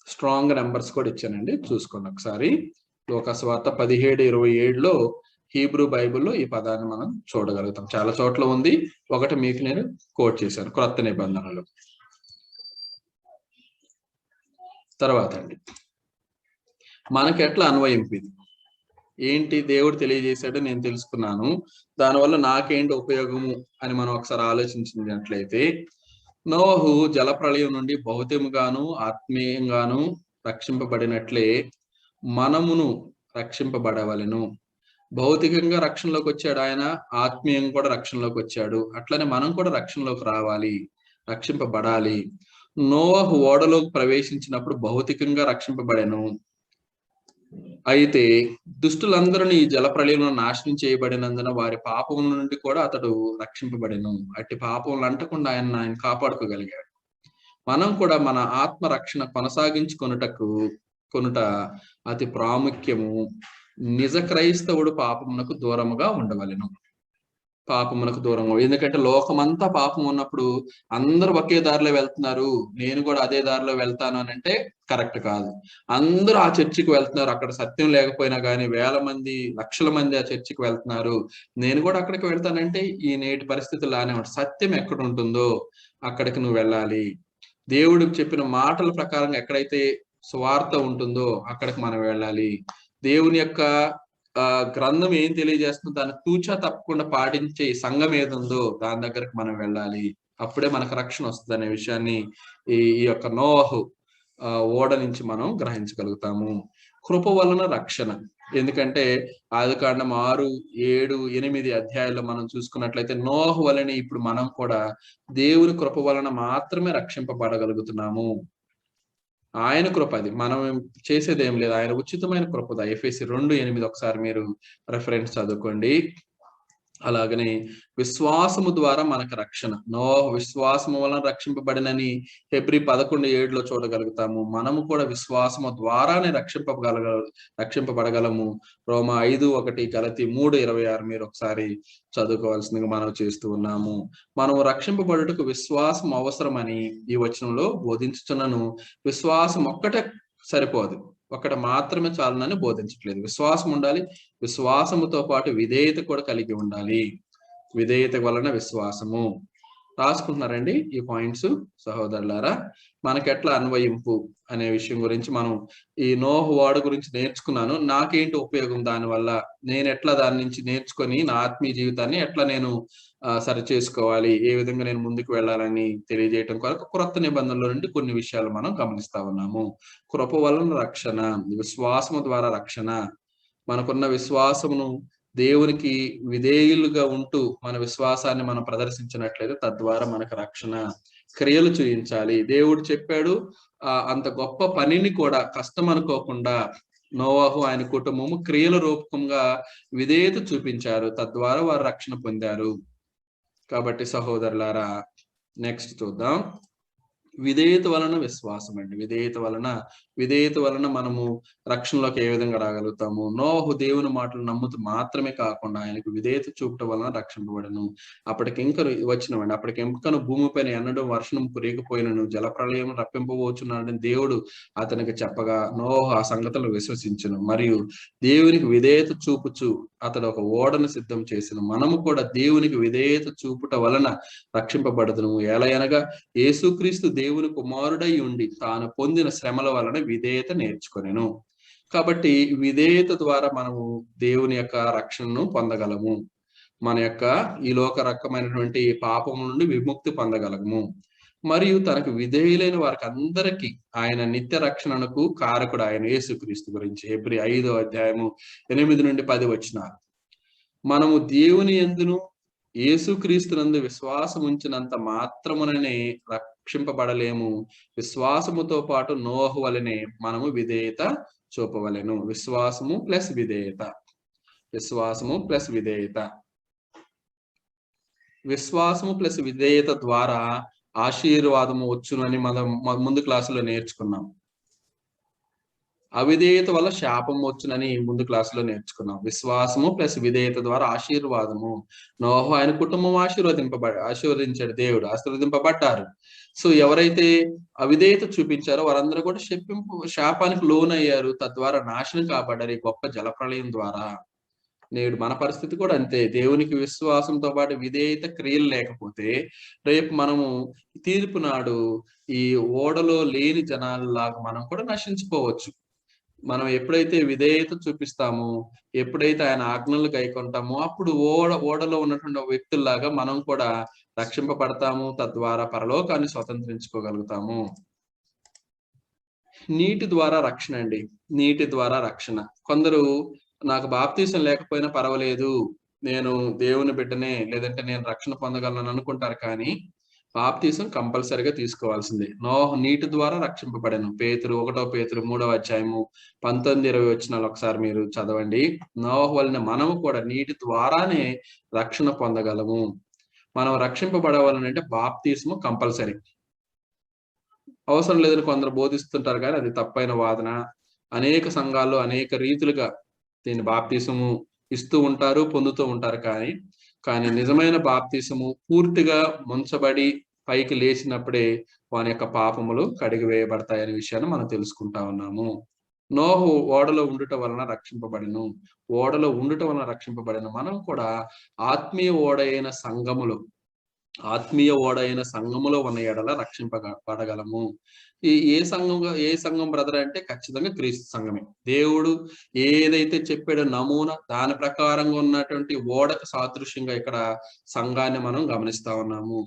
స్ట్రాంగ్ నెంబర్స్ కూడా ఇచ్చానండి, చూసుకోండి ఒకసారి. లూకాసు వార్త 17:27లో హీబ్రూ బైబిల్లో ఈ పదాన్ని మనం చూడగలుగుతాం. చాలా చోట్ల ఉంది, ఒకటి మీకు నేను కోట్ చేశాను క్రొత్త నిబంధనలు. తర్వాత అండి మనకి ఎట్లా అన్వయింపు ఇది ఏంటి, దేవుడు తెలియజేశాడు, నేను తెలుసుకున్నాను, దానివల్ల నాకేంటి ఉపయోగము అని మనం ఒకసారి ఆలోచించినట్లయితే, నోహు జలప్రళయం నుండి భౌతికంగాను ఆత్మీయంగాను రక్షింపబడినట్లే మనమును రక్షింపబడవలెను. భౌతికంగా రక్షణలోకి వచ్చాడు ఆయన, ఆత్మీయంగా కూడా రక్షణలోకి వచ్చాడు. అట్లనే మనం కూడా రక్షణలోకి రావాలి, రక్షింపబడాలి. నోవహు ఓడలోకి ప్రవేశించినప్పుడు భౌతికంగా రక్షింపబడెను, అయితే దుష్టులందరినీ ఈ జలప్రళయంలో నాశనం చేయబడినందున వారి పాపం నుండి కూడా అతడు రక్షింపబడెను. అట్టి పాపములు అంటకుండా ఆయన కాపాడుకోగలిగాడు. మనం కూడా మన ఆత్మ రక్షణ కొనుట అతి ప్రాముఖ్యము. నిజ క్రైస్తవుడు పాపమునకు దూరముగా ఉండవలెను. పాపమునకు దూరంగా, ఎందుకంటే లోకమంతా పాపం ఉన్నప్పుడు అందరూ ఒకే దారిలో వెళ్తున్నారు, నేను కూడా అదే దారిలో వెళ్తాను అని అంటే కరెక్ట్ కాదు. అందరూ ఆ చర్చికి వెళ్తున్నారు, అక్కడ సత్యం లేకపోయినా కానీ వేల మంది లక్షల మంది ఆ చర్చికి వెళ్తున్నారు, నేను కూడా అక్కడికి వెళ్తానంటే ఈ నేటి పరిస్థితులు లానే ఉంటుంది. సత్యం ఎక్కడ ఉంటుందో అక్కడికి నువ్వు వెళ్ళాలి. దేవుడు చెప్పిన మాటల ప్రకారం ఎక్కడైతే స్వార్థ ఉంటుందో అక్కడికి మనం వెళ్ళాలి. దేవుని యొక్క గ్రంథం ఏం తెలియజేస్తుందో దాన్ని తూచా తప్పకుండా పాటించే సంఘం ఏది ఉందో దాని దగ్గరకు మనం వెళ్ళాలి. అప్పుడే మనకు రక్షణ వస్తుంది అనే విషయాన్ని ఈ యొక్క నోవహు ఓడ నుంచి మనం గ్రహించగలుగుతాము. కృప వలన రక్షణ, ఎందుకంటే ఆదికాండం 6, 7, 8 అధ్యాయాల్లో మనం చూసుకున్నట్లయితే నోవహు వలన ఇప్పుడు మనం కూడా దేవుని కృప వలన మాత్రమే రక్షింపబడగలుగుతున్నాము. ఆయన కృప, అది మనం చేసేది ఏం లేదు, ఆయన ఉచితమైన కృపద. ఎఫెసీ 2:8 ఒకసారి మీరు రెఫరెన్స్ చదువుకోండి. అలాగనే విశ్వాసము ద్వారా మనకు రక్షణ, నోవహు విశ్వాసము వలన రక్షింపబడినని హెబ్రీ 11:7లో చూడగలుగుతాము. మనము కూడా విశ్వాసము ద్వారానే రక్షింపబడగలము. రోమా 5:1, గలతీ 3:26 మీరు ఒకసారి చదువుకోవాల్సిందిగా మనం చేస్తూ ఉన్నాము. మనము రక్షింపబడుటకు విశ్వాసం అవసరమని ఈ వచనంలో బోధించుచున్నను. విశ్వాసం ఒక్కటే సరిపోదు, ఒకటి మాత్రమే చాలనని బోధించట్లేదు. విశ్వాసం ఉండాలి, విశ్వాసముతో పాటు విధేయత కూడా కలిగి ఉండాలి. విధేయత వలన విశ్వాసము. రాసుకుంటున్నారండి ఈ పాయింట్స్ సహోదరులారా? మనకెట్లా అన్వయింపు అనే విషయం గురించి మనం ఈ నోహు ఓడ గురించి నేర్చుకున్నాను. నాకేంటి ఉపయోగం దానివల్ల, నేను ఎట్లా దాని నుంచి నేర్చుకొని నా ఆత్మీయ జీవితాన్ని ఎట్లా నేను సరి చేసుకోవాలి, ఏ విధంగా నేను ముందుకు వెళ్ళాలని తెలియజేయటం కొరకు క్రొత్త నిబంధనలో నుండి కొన్ని విషయాలు మనం గమనిస్తా ఉన్నాము. కృప వలన రక్షణ, విశ్వాసము ద్వారా రక్షణ. మనకున్న విశ్వాసమును దేవునికి విధేయులుగా ఉంటూ మన విశ్వాసాన్ని మనం ప్రదర్శించినట్లయితే తద్వారా మనకు రక్షణ. క్రియలు చూపించాలి. దేవుడు చెప్పాడు, అంత గొప్ప పనిని కూడా కష్టం అనుకోకుండా నోవాహు ఆయన కుటుంబము క్రియల రూపకంగా విధేయత చూపించారు, తద్వారా వారు రక్షణ పొందారు. కాబట్టి సహోదరులారా, నెక్స్ట్ చూద్దాం. విధేయత వలన విశ్వాసం అండి. విధేయత వలన మనము రక్షణలోకి ఏ విధంగా రాగలుగుతాము? నోహు దేవుని మాటలు నమ్ముతూ మాత్రమే కాకుండా ఆయనకు విధేయత చూపటం వలన రక్షింపబడను. అప్పటికింకను భూమిపైన ఎన్నడూ వర్షం కురియకపోయినను జలప్రళయం రప్పింపబోచున్నాడని దేవుడు అతనికి చెప్పగా నోహు ఆ సంగతులను విశ్వసించును, మరియు దేవునికి విధేయత చూపుచు అతడు ఒక ఓడను సిద్ధం చేసిన. మనము కూడా దేవునికి విధేయత చూపుట వలన రక్షింపబడదును. ఎలయనగా యేసుక్రీస్తు దేవుని కుమారుడై ఉండి తాను పొందిన శ్రమల వలన విధేయత నేర్చుకొనెను. కాబట్టి విధేయత ద్వారా మనము దేవుని యొక్క రక్షణను పొందగలము. మన యొక్క ఈ లోక రకమైనటువంటి పాపము నుండి విముక్తి పొందగలము. మరియు తనకు విధేయులైన వారికి అందరికీ ఆయన నిత్య రక్షణకు కారకుడు ఆయన యేసుక్రీస్తు గురించి. హెబ్రీ 5వ అధ్యాయము 8 నుండి 10 వచనాలు. మనము దేవుని యందును యేసుక్రీస్తునందు విశ్వాసం ఉంచినంత మాత్రముననే రక్షింపబడలేము. విశ్వాసముతో పాటు నోహు వలెనే మనము విధేయత చూపవలెను. విశ్వాసము ప్లస్ విధేయత. విశ్వాసము ప్లస్ విధేయత ద్వారా ఆశీర్వాదము వచ్చునని మనం ముందు క్లాసులో నేర్చుకున్నాం. అవిధేయత వల్ల శాపం వచ్చునని ముందు క్లాసులో నేర్చుకున్నాం. విశ్వాసము ప్లస్ విధేయత ద్వారా ఆశీర్వాదము. నోహు ఆయన కుటుంబం ఆశీర్వదించాడు దేవుడు, ఆశీర్వదింపబడ్డారు. సో ఎవరైతే అవిధేయత చూపించారో వారందరూ కూడా శాపానికి లోనయ్యారు, తద్వారా నాశనం కాబడ్డారు ఈ గొప్ప జలప్రళయం ద్వారా. నేడు మన పరిస్థితి కూడా అంతే. దేవునికి విశ్వాసంతో పాటు విధేయత క్రియలు లేకపోతే రేపు మనము తీర్పు నాడు ఈ ఓడలో లేని జనాలలాగా మనం కూడా నశించిపోవచ్చు. మనం ఎప్పుడైతే విధేయత చూపిస్తామో, ఎప్పుడైతే ఆయన ఆజ్ఞలు గైకొంటామో, అప్పుడు ఓడలో ఉన్నటువంటి వ్యక్తుల్లాగా మనం కూడా రక్షింపబడతాము, తద్వారా పరలోకాన్ని స్వతంత్రించుకోగలుగుతాము. నీటి ద్వారా రక్షణ అండి. నీటి ద్వారా రక్షణ. కొందరు నాకు బాప్తీసం లేకపోయినా పర్వాలేదు, నేను దేవుని బిడ్డనే, లేదంటే నేను రక్షణ పొందగలను అనుకుంటారు. కానీ బాప్తీసం కంపల్సరిగా తీసుకోవాల్సిందే. నోహు నీటి ద్వారా రక్షింపబడను. 1 పేతురు 3వ అధ్యాయము 19-20 వచనాలు ఒకసారి మీరు చదవండి. నోహు వలన మనము కూడా నీటి ద్వారానే రక్షణ పొందగలము. మనం రక్షింపబడవాలంటే బాప్తీసము కంపల్సరీ. అవసరం లేదని కొందరు బోధిస్తుంటారు, కానీ అది తప్పైన వాదన. అనేక సంఘాల్లో అనేక రీతులుగా దీన్ని బాప్తీసము ఇస్తూ ఉంటారు, పొందుతూ ఉంటారు. కానీ నిజమైన బాప్తీసము పూర్తిగా ముంచబడి పైకి లేచినప్పుడే వాని యొక్క పాపములు కడిగి వేయబడతాయనే విషయాన్ని మనం తెలుసుకుంటా ఉన్నాము. నోహు ఓడలో ఉండుట వలన రక్షింపబడిన మనం కూడా ఆత్మీయ ఓడైన సంఘములో ఉన్న ఎడల రక్షింపబడగలము. ఏ సంఘం బ్రదర్ అంటే ఖచ్చితంగా క్రీస్తు సంఘమే. దేవుడు ఏదైతే చెప్పాడో నమూనా, దాని ప్రకారంగా ఉన్నటువంటి ఓడకు సాదృశ్యంగా ఇక్కడ సంఘాన్ని మనం గమనిస్తా ఉన్నాము.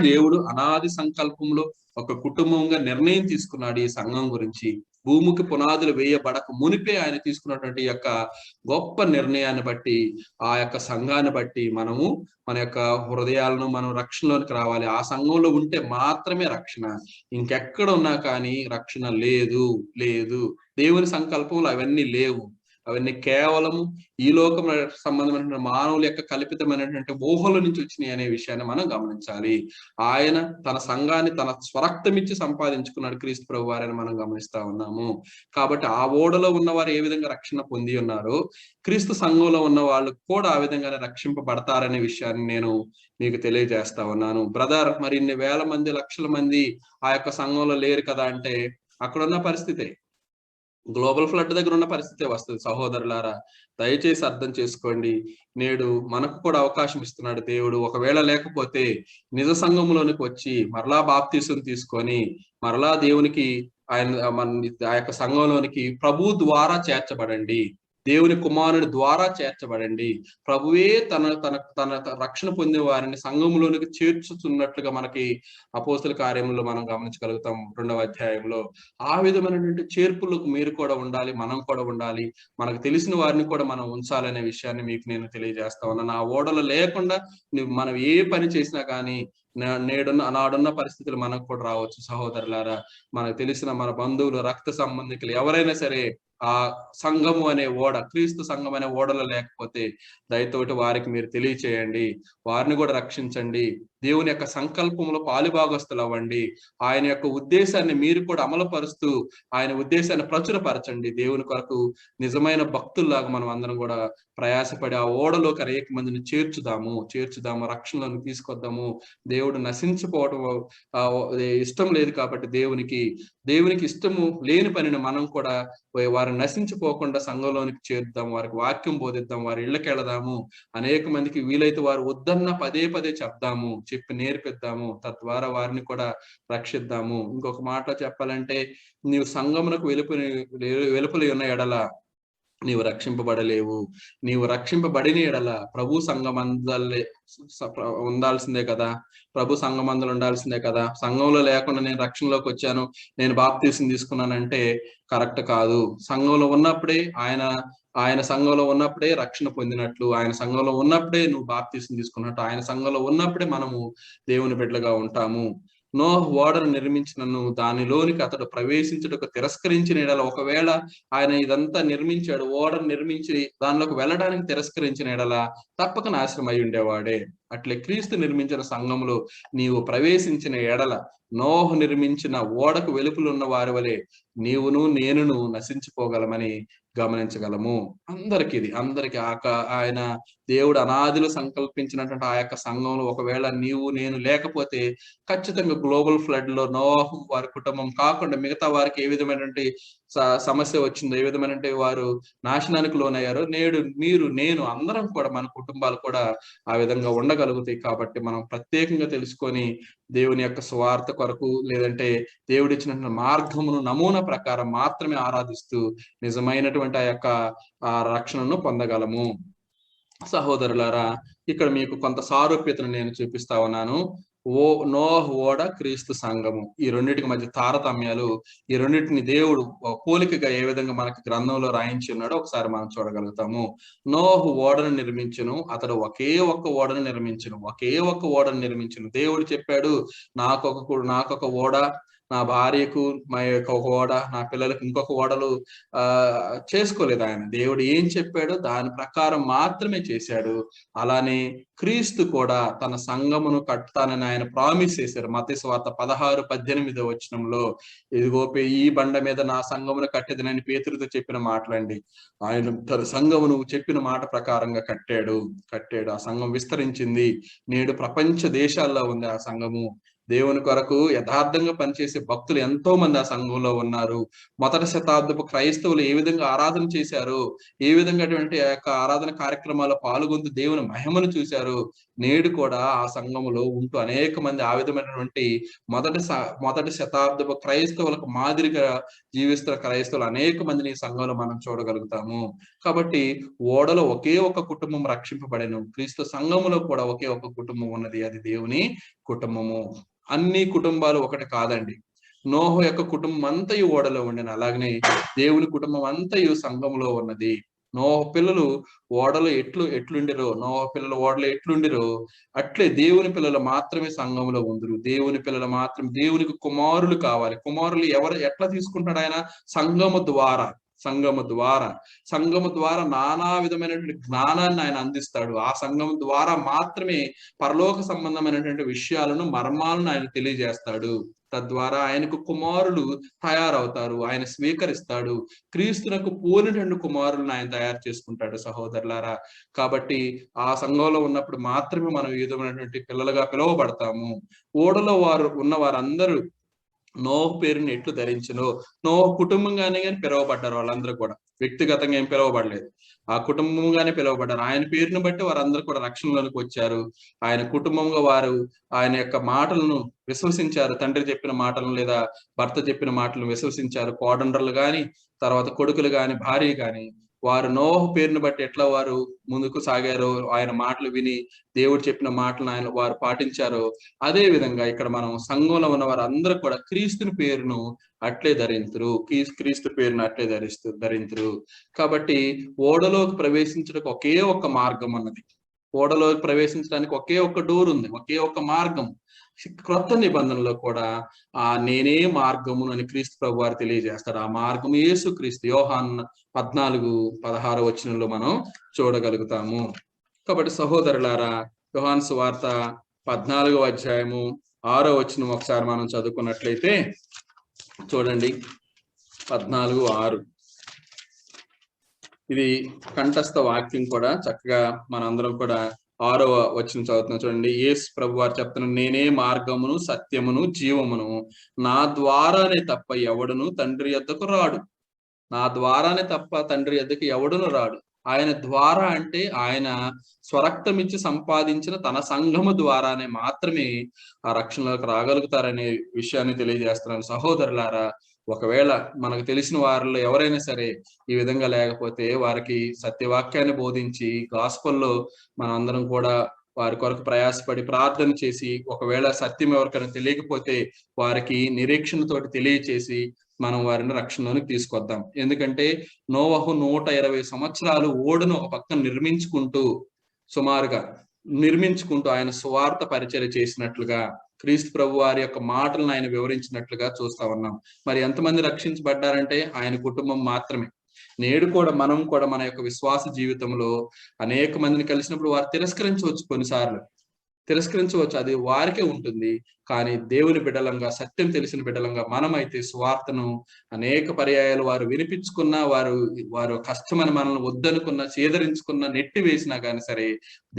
దేవుడు అనాది సంకల్పంలో ఒక కుటుంబంగా నిర్ణయం తీసుకున్నాడు ఈ సంఘం గురించి. భూమికి పునాదులు వేయబడక మునిపే ఆయన తీసుకున్నటువంటి యొక్క గొప్ప నిర్ణయాన్ని బట్టి, ఆ యొక్క సంఘాన్ని బట్టి మనము మన యొక్క హృదయాలను మనం రక్షణలోనికి రావాలి. ఆ సంఘంలో ఉంటే మాత్రమే రక్షణ. ఇంకెక్కడ ఉన్నా కానీ రక్షణ లేదు. దేవుని సంకల్పంలో అవన్నీ లేవు. అవన్నీ కేవలము ఈ లోకం సంబంధమైన మానవుల యొక్క కల్పితమైనటువంటి ఊహల నుంచి వచ్చినాయి అనే విషయాన్ని మనం గమనించాలి. ఆయన తన సంఘాన్ని తన స్వరక్తం ఇచ్చి సంపాదించుకున్నాడు క్రీస్తు ప్రభు వారిని మనం గమనిస్తా ఉన్నాము. కాబట్టి ఆ ఓడలో ఉన్నవారు ఏ విధంగా రక్షణ పొంది ఉన్నారో, క్రీస్తు సంఘంలో ఉన్న వాళ్ళు కూడా ఆ విధంగానే రక్షింపబడతారనే విషయాన్ని నేను మీకు తెలియజేస్తా ఉన్నాను. బ్రదర్, మరి ఇన్ని వేల మంది, లక్షల మంది ఆ యొక్క సంఘంలో లేరు కదా అంటే అక్కడున్న పరిస్థితే, గ్లోబల్ ఫ్లడ్ దగ్గర ఉన్న పరిస్థితే వస్తుంది. సహోదరులారా, దయచేసి అర్థం చేసుకోండి. నేడు మనకు కూడా అవకాశం ఇస్తున్నాడు దేవుడు. ఒకవేళ లేకపోతే నిజ సంఘంలోనికి వచ్చి మరలా బాప్తీసం తీసుకొని మరలా దేవునికి ఆ యొక్క సంఘంలోనికి ప్రభు ద్వారా చేర్చబడండి. దేవుని కుమారుడి ద్వారా చేర్చబడండి. ప్రభువే తన రక్షణ పొందే వారిని సంఘంలోనికి చేర్చుతున్నట్లుగా మనకి అపోస్తల కార్యములో మనం గమనించగలుగుతాం 2వ అధ్యాయంలో. ఆ విధమైనటువంటి చేర్పులకు మీరు కూడా ఉండాలి, మనం కూడా ఉండాలి. మనకు తెలిసిన వారిని కూడా మనం ఉంచాలనే విషయాన్ని మీకు నేను తెలియజేస్తా ఉన్నాను. ఆ ఓడలు లేకుండా మనం ఏ పని చేసినా కానీ నాడున్న పరిస్థితులు మనకు కూడా రావచ్చు సహోదరులారా. మనకు తెలిసిన మన బంధువులు, రక్త సంబంధికులు ఎవరైనా సరే ఆ సంఘము అనే ఓడ, క్రీస్తు సంఘం అనే ఓడలో లేకపోతే దయతోటి వారికి మీరు తెలియచేయండి, వారిని కూడా రక్షించండి. దేవుని యొక్క సంకల్పంలో పాలుభాగస్తులు అవ్వండి. ఆయన యొక్క ఉద్దేశాన్ని మీరు కూడా అమలుపరుస్తూ ఆయన ఉద్దేశాన్ని ప్రచురపరచండి. దేవుని కొరకు నిజమైన భక్తుల్లాగా మనం అందరం కూడా ప్రయాసపడి ఆ ఓడలోకి అనేక మందిని చేర్చుదాము, రక్షణలను తీసుకొద్దాము. దేవుడు నశించిపోవడం ఇష్టం లేదు కాబట్టి దేవునికి ఇష్టము లేని పనిని మనం కూడా వారు నశించిపోకుండా సంఘంలోనికి చేరుద్దాము, వారికి వాక్యం బోధిద్దాం, వారి ఇళ్ళకి వెళదాము, అనేక మందికి వీలైతే వారు వద్దన్న పదే చెప్దాము, చెప్పి నేర్పిద్దాము, తద్వారా వారిని కూడా రక్షిద్దాము. ఇంకొక మాటలో చెప్పాలంటే, నీవు సంఘమునకు వెలుపలి ఉన్న ఎడల నీవు రక్షింపబడలేవు. నీవు రక్షింపబడిన ఎడల ప్రభు సంఘమందలే ఉండాల్సిందే కదా, ప్రభు సంఘమందలు ఉండాల్సిందే కదా. సంఘంలో లేకుండా నేను రక్షణలోకి వచ్చాను, నేను బాప్తీసం తీసుకున్నానంటే కరెక్ట్ కాదు. సంఘంలో ఉన్నప్పుడే ఆయన సంఘంలో ఉన్నప్పుడే రక్షణ పొందినట్లు, ఆయన సంఘంలో ఉన్నప్పుడే నువ్వు బాప్తీసం తీసుకున్నట్టు, ఆయన సంఘంలో ఉన్నప్పుడే మనము దేవుని బిడ్డలుగా ఉంటాము. నోహు ఓడను నిర్మించినను దానిలోనికి అతడు ప్రవేశించుటకు తిరస్కరించిన ఎడల, ఒకవేళ ఆయన ఇదంతా నిర్మించాడు, ఓడను నిర్మించి దానిలోకి వెళ్ళడానికి తిరస్కరించిన ఎడల తప్పక నాశనం అయి ఉండేవాడే. అట్లే క్రీస్తు నిర్మించిన సంఘంలో నీవు ప్రవేశించిన ఎడల, నోహు నిర్మించిన ఓడకు వెలుపులున్న వారి వలె నీవును నేనును నశించిపోగలమని గమనించగలము. అందరికి ఆయన దేవుడు అనాదిలో సంకల్పించినటువంటి ఆ యొక్క సంఘంలో ఒకవేళ నీవు నేను లేకపోతే ఖచ్చితంగా గ్లోబల్ ఫ్లడ్ లో నోహు వారి కుటుంబం కాకుండా మిగతా వారికి ఏ విధమైనటువంటి సమస్య వచ్చిందో, ఏ విధమైనటువంటి వారు నాశనానికి లోనయ్యారో, నేడు మీరు నేను అందరం కూడా మన కుటుంబాలు కూడా ఆ విధంగా ఉండగలుగుతాయి. కాబట్టి మనం ప్రత్యేకంగా తెలుసుకొని దేవుని యొక్క స్వార్థ కొరకు, లేదంటే దేవుడిచ్చినటువంటి మార్గమును నమూనా ప్రకారం మాత్రమే ఆరాధిస్తూ నిజమైనటువంటి ఆ యొక్క రక్షణను పొందగలము. సహోదరులారా, ఇక్కడ మీకు కొంత సారూప్యతను నేను చూపిస్తా ఉన్నాను. నోహు ఓడ, క్రీస్తు సంఘము, ఈ రెండింటికి మధ్య తారతమ్యాలు, ఈ రెండింటిని దేవుడు పోలికగా ఏ విధంగా మనకి గ్రంథంలో రాయించి ఉన్నాడో ఒకసారి మనం చూడగలుగుతాము. నోహు ఓడను నిర్మించును, అతడు ఒకే ఒక్క ఓడను నిర్మించును. దేవుడు చెప్పాడు, నాకొక ఓడ, నా భార్యకు మా యొక్క ఒక ఓడ, నా పిల్లలకు ఇంకొక ఓడలు చేసుకోలేదు ఆయన. దేవుడు ఏం చెప్పాడో దాని ప్రకారం మాత్రమే చేశాడు. అలానే క్రీస్తు కూడా తన సంఘమును కట్టుతానని ఆయన ప్రామిస్ చేశారు. మత్తయి సువార్త 16:18 వచనంలో, ఇదిగో ఈ బండ మీద నా సంఘమును కట్టేదనని పేతురుతో చెప్పిన మాటలండి. ఆయన తన సంఘమును చెప్పిన మాట ప్రకారంగా కట్టాడు. ఆ సంఘం విస్తరించింది. నేడు ప్రపంచ దేశాల్లో ఉంది ఆ సంఘము. దేవుని కొరకు యథార్థంగా పనిచేసే భక్తులు ఎంతో మంది ఆ సంఘంలో ఉన్నారు. మొదటి శతాబ్దపు క్రైస్తవులు ఏ విధంగా ఆరాధన చేశారు, ఏ విధంగా అటువంటి ఆ యొక్క ఆరాధన కార్యక్రమాల్లో పాల్గొంటూ దేవుని మహిమను చూశారు. నేడు కూడా ఆ సంఘములో ఉంటూ అనేక మంది ఆ విధమైనటువంటి మొదటి శతాబ్దపు క్రైస్తవులకు మాదిరిగా జీవిస్తున్న క్రైస్తవులు అనేక మందిని ఈ సంఘంలో మనం చూడగలుగుతాము. కాబట్టి ఓడలో ఒకే ఒక కుటుంబం రక్షింపబడెను. క్రీస్తు సంఘములో కూడా ఒకే ఒక కుటుంబం ఉన్నది, అది దేవుని కుటుంబము. అన్ని కుటుంబాలు ఒకటి కాదండి. నోహు యొక్క కుటుంబం అంతయు ఓడలో ఉండిన, అలాగనే దేవుని కుటుంబం అంతయు సంఘంలో ఉన్నది. నోహు పిల్లలు ఓడలో ఎట్లుండిరో, నోహు పిల్లలు ఓడలో ఎట్లుండిరో అట్లే దేవుని పిల్లలు మాత్రమే సంఘంలో ఉందరు. దేవుని పిల్లలు మాత్రం, దేవునికి కుమారులు కావాలి. కుమారులు ఎట్లా తీసుకుంటాడు ఆయన? సంఘము ద్వారా నానా విధమైనటువంటి జ్ఞానాన్ని ఆయన అందిస్తాడు. ఆ సంఘం ద్వారా మాత్రమే పరలోక సంబంధమైనటువంటి విషయాలను, మర్మాలను ఆయన తెలియజేస్తాడు. తద్వారా ఆయనకు కుమారులు తయారవుతారు, ఆయన స్వీకరిస్తాడు. క్రీస్తునకు పోలినటువంటి కుమారులను ఆయన తయారు చేసుకుంటాడు సహోదరులారా. కాబట్టి ఆ సంఘంలో ఉన్నప్పుడు మాత్రమే మనం ఈ విధమైనటువంటి పిల్లలుగా పిలువబడతాము. ఓడలో ఉన్న వారందరూ నోహు పేరుని ఎట్లు ధరించును, నోహు కుటుంబంగానే కానీ పిలువబడ్డారు. వాళ్ళందరూ కూడా వ్యక్తిగతంగా ఏం పిలువబడలేదు, ఆ కుటుంబంగానే పిలువబడ్డారు. ఆయన పేరును బట్టి వారందరూ కూడా రక్షణలోనికి వచ్చారు. ఆయన కుటుంబంగా వారు ఆయన యొక్క మాటలను విశ్వసించారు. తండ్రి చెప్పిన మాటలను లేదా భర్త చెప్పిన మాటలను విశ్వసించారు. కోడండ్రలు గాని, తర్వాత కొడుకులు గాని, భార్య గాని, వారు నోహు పేరును బట్టి ఎట్లా వారు ముందుకు సాగారో, ఆయన మాటలు విని దేవుడు చెప్పిన మాటలను వారు పాటించారో, అదే విధంగా ఇక్కడ మనం సంఘంలో ఉన్న వారు అందరూ కూడా క్రీస్తుని పేరును అట్లే ధరింతురు. క్రీస్తు పేరును అట్లే ధరింతురు. కాబట్టి ఓడలోకి ప్రవేశించడానికి ఒకే ఒక్క మార్గం అన్నది. ఓడలో ప్రవేశించడానికి ఒకే ఒక్క డోర్ ఉంది, ఒకే ఒక్క మార్గం. క్రొత్త నిబంధనలో కూడా నేనే మార్గమును అని క్రీస్తు ప్రభు వారు తెలియజేస్తాడు. ఆ మార్గము యేసు క్రీస్తు. యోహాను 14:16 వచనంలో మనం చూడగలుగుతాము. కాబట్టి సహోదరులారా, యోహాను సువార్త 14వ అధ్యాయము 6వ వచనం ఒకసారి మనం చదువుకున్నట్లయితే చూడండి. 14:6 ఇది కంఠస్థ వాక్యం కూడా. చక్కగా మనందరం కూడా 6వ వచనం చదువుతున్నాం. చూడండి, యేసు ప్రభు వారు చెప్తున్నారు, నేనే మార్గమును సత్యమును జీవమును, నా ద్వారానే తప్ప ఎవడును తండ్రి యొద్దకు రాడు. నా ద్వారానే తప్ప తండ్రి యొద్దకు ఎవడును రాడు. ఆయన ద్వారా అంటే ఆయన స్వరక్తం ఇచ్చి సంపాదించిన తన సంఘము ద్వారానే మాత్రమే ఆ రక్షణలోకి రాగలుగుతారనే విషయాన్ని తెలియజేస్తున్నాను. సహోదరులారా, ఒకవేళ మనకు తెలిసిన వారిలో ఎవరైనా సరే ఈ విధంగా లేకపోతే వారికి సత్యవాక్యాన్ని బోధించి గాస్పల్లో మనం అందరం కూడా వారి కొరకు ప్రయాసపడి ప్రార్థన చేసి, ఒకవేళ సత్యం ఎవరికైనా తెలియకపోతే వారికి నిరీక్షణతోటి తెలియచేసి మనం వారిని రక్షణలోనికి తీసుకొద్దాం. ఎందుకంటే నోవహు 120 సంవత్సరాలు ఓడను ఒక పక్కన నిర్మించుకుంటూ ఆయన సువార్త పరిచర్య చేసినట్లుగా, క్రీస్తు ప్రభు వారి యొక్క మాటలను ఆయన వివరించినట్లుగా చూస్తా ఉన్నాం. మరి ఎంతమంది రక్షించబడ్డారంటే ఆయన కుటుంబం మాత్రమే. నేడు కూడా మనం కూడా మన యొక్క విశ్వాస జీవితంలో అనేక మందిని కలిసినప్పుడు వారు తిరస్కరించవచ్చు, కొన్నిసార్లు తిరస్కరించవచ్చు, అది వారికే ఉంటుంది. కానీ దేవుని బిడ్డలంగా, సత్యం తెలిసిన బిడ్డలంగా మనమైతే సువార్తను అనేక పర్యాయాలు వారు వినిపించుకున్నా, వారు కష్టమని మనల్ని వద్దనుకున్నా, చేదరించుకున్నా, నెట్టి వేసినా కానీ సరే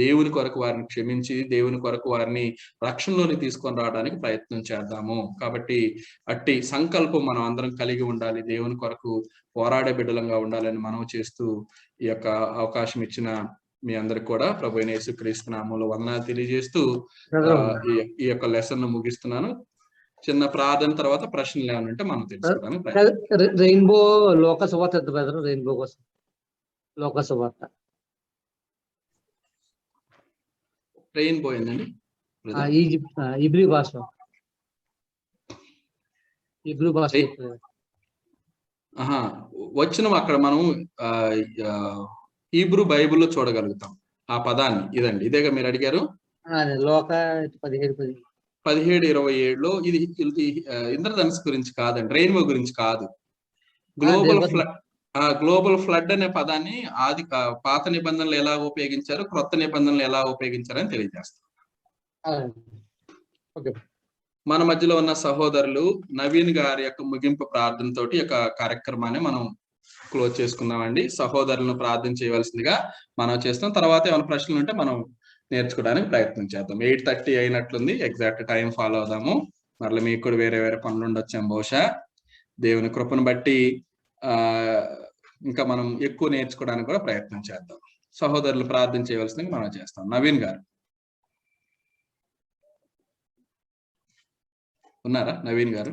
దేవుని కొరకు వారిని క్షమించి దేవుని కొరకు వారిని రక్షణలోని తీసుకొని రావడానికి ప్రయత్నం చేద్దాము. కాబట్టి అట్టి సంకల్పం మనం అందరం కలిగి ఉండాలి. దేవుని కొరకు పోరాడే బిడ్డలంగా ఉండాలని మనం చేస్తూ ఈ యొక్క అవకాశం ఇచ్చిన మీ అందరికి కూడా ప్రభు అయిన యేసుక్రీస్తు నామములో వందనాలు తెలియజేస్తూ ఈ యొక్క లెసన్ ను ముగిస్తున్నాను. చిన్న ప్రార్థన తర్వాత ప్రశ్నలు ఏమైనా ఉంటే మనం తెలుసుకోవడానికి. రెయిన్బో లోక సువార్త బ్రదర్, రెయిన్బో కోసం లోక సువార్త ట్రైన్ పోయిందండి. ఇబ్రీ భాష వచ్చిన అక్కడ మనం హీబ్రూ బైబిల్లో చూడగలుగుతాం ఆ పదాన్ని. ఇదండి, ఇదేగా మీరు అడిగారు. లోక 17:27లో ఇది ఇంద్రధనుసు గురించి కాదండి, రెయిన్బో గురించి కాదు. గ్లోబల్ ఫ్లడ్ అనే పదాన్ని పాత నిబంధనలు ఎలా ఉపయోగించారు, క్రొత్త నిబంధనలు ఎలా ఉపయోగించారని తెలియజేస్తారు. మన మధ్యలో ఉన్న సహోదరులు నవీన్ గారి యొక్క ముగింపు ప్రార్థనతోటి యొక్క కార్యక్రమాన్ని మనం క్లోజ్ చేసుకుందామండి. సహోదరులను ప్రార్థన చేయవలసిందిగా మనం చేస్తాం. తర్వాత ఏమైనా ప్రశ్నలు ఉంటే మనం నేర్చుకోవడానికి ప్రయత్నం చేద్దాం. 8:30 అయినట్లుంది, ఎగ్జాక్ట్ టైం ఫాలో అవుదాము. మరలా మీకు కూడా వేరే పనులు ఉండొచ్చాం బహుశా. దేవుని కృపను బట్టి ఇంకా మనం ఎక్కువ నేర్చుకోవడానికి కూడా ప్రయత్నం చేద్దాం. సహోదరులు ప్రార్థన చేయవలసిందిగా మనం చేస్తాం. నవీన్ గారు ఉన్నారా? నవీన్ గారు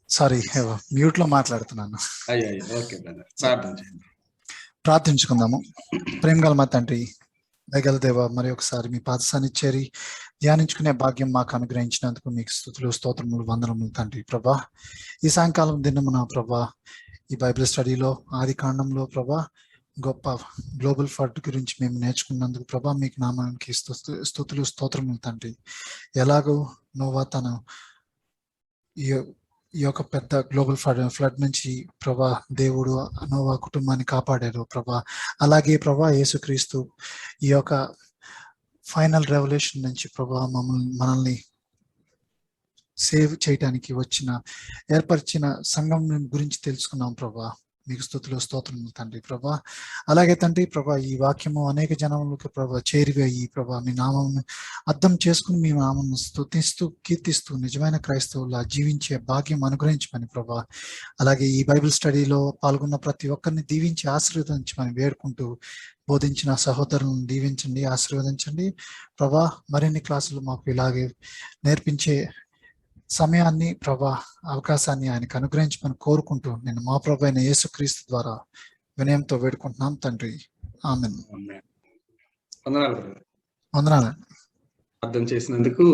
సారీ, మ్యూట్ లో మాట్లాడుతున్నాను. అయ్యో, ఓకే బ్రదర్, ప్రార్థన చేయండి. ప్రార్థించుకుందాము. ప్రేమగల మా తండ్రి, దయగల దేవ, మరి ఒకసారి మీ పాద సన్నిధిని చేరి ధ్యానించుకునే భాగ్యం మాకు అనుగ్రహించినందుకు మీకు స్తుతులు, స్తోత్రములు, వందనములు తండ్రి. ప్రభా, ఈ సాయంకాలం దినమున ప్రభా ఈ బైబిల్ స్టడీలో ఆది కాండంలో ప్రభా గొప్ప గ్లోబల్ ఫ్లడ్ గురించి మేము నేర్చుకున్నందుకు ప్రభా మీకు నామానికి స్తుతులు, స్తోత్రములు తండ్రి. ఎలాగో నోవా తన ఈ యొక్క పెద్ద గ్లోబల్ ఫ్లడ్ నుంచి ప్రభా దేవుడు నోవా కుటుంబాన్ని కాపాడారు ప్రభా. అలాగే ప్రభా యేసుక్రీస్తు ఈ యొక్క ఫైనల్ రెవల్యూషన్ నుంచి ప్రభా మనల్ని సేవ్ చేయడానికి ఏర్పరిచిన సంఘం గురించి తెలుసుకున్నాం ప్రభా. మీకు స్తుతులు, స్తోత్రములు తండ్రి ప్రభా. అలాగే తండ్రి ప్రభా ఈ వాక్యము అనేక జనములకు ప్రభా చేరివేయి ప్రభా మీ నామమును అర్థం చేసుకుని మీ నామమును స్తుతిస్తూ కీర్తిస్తూ నిజమైన క్రైస్తవులా జీవించే భాగ్యం అనుగ్రహించమని ప్రభా. అలాగే ఈ బైబిల్ స్టడీలో పాల్గొన్న ప్రతి ఒక్కరిని దీవించి ఆశీర్వదించమని వేడుకుంటూ బోధించిన సహోదరులను దీవించండి, ఆశీర్వదించండి ప్రభా. మరిన్ని క్లాసులు మాకు ఇలాగే నేర్పించే సమయాన్ని ప్రభా, అవకాశాన్ని ఆయనకు అనుగ్రహించమని కోరుకుంటూ నేను మా ప్రభు అయిన యేసుక్రీస్తు ద్వారా వినయంతో వేడుకుంటున్నాం తండ్రి. ఆమేన్. వందనాలు. అర్థం చేసినందుకు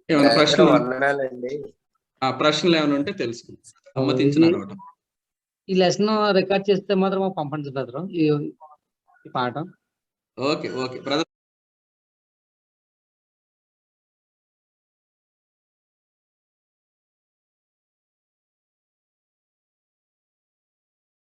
ఏమైనా ప్రశ్నలు ఏమైనా ఉంటే తెలుసుకుంటాం. అనుమతించిన ఈ లెసన్ రికార్డ్ చేస్తే మాత్రం మాకు పంపండి బ్రదర్ ఈ పాఠం. Okay okay brother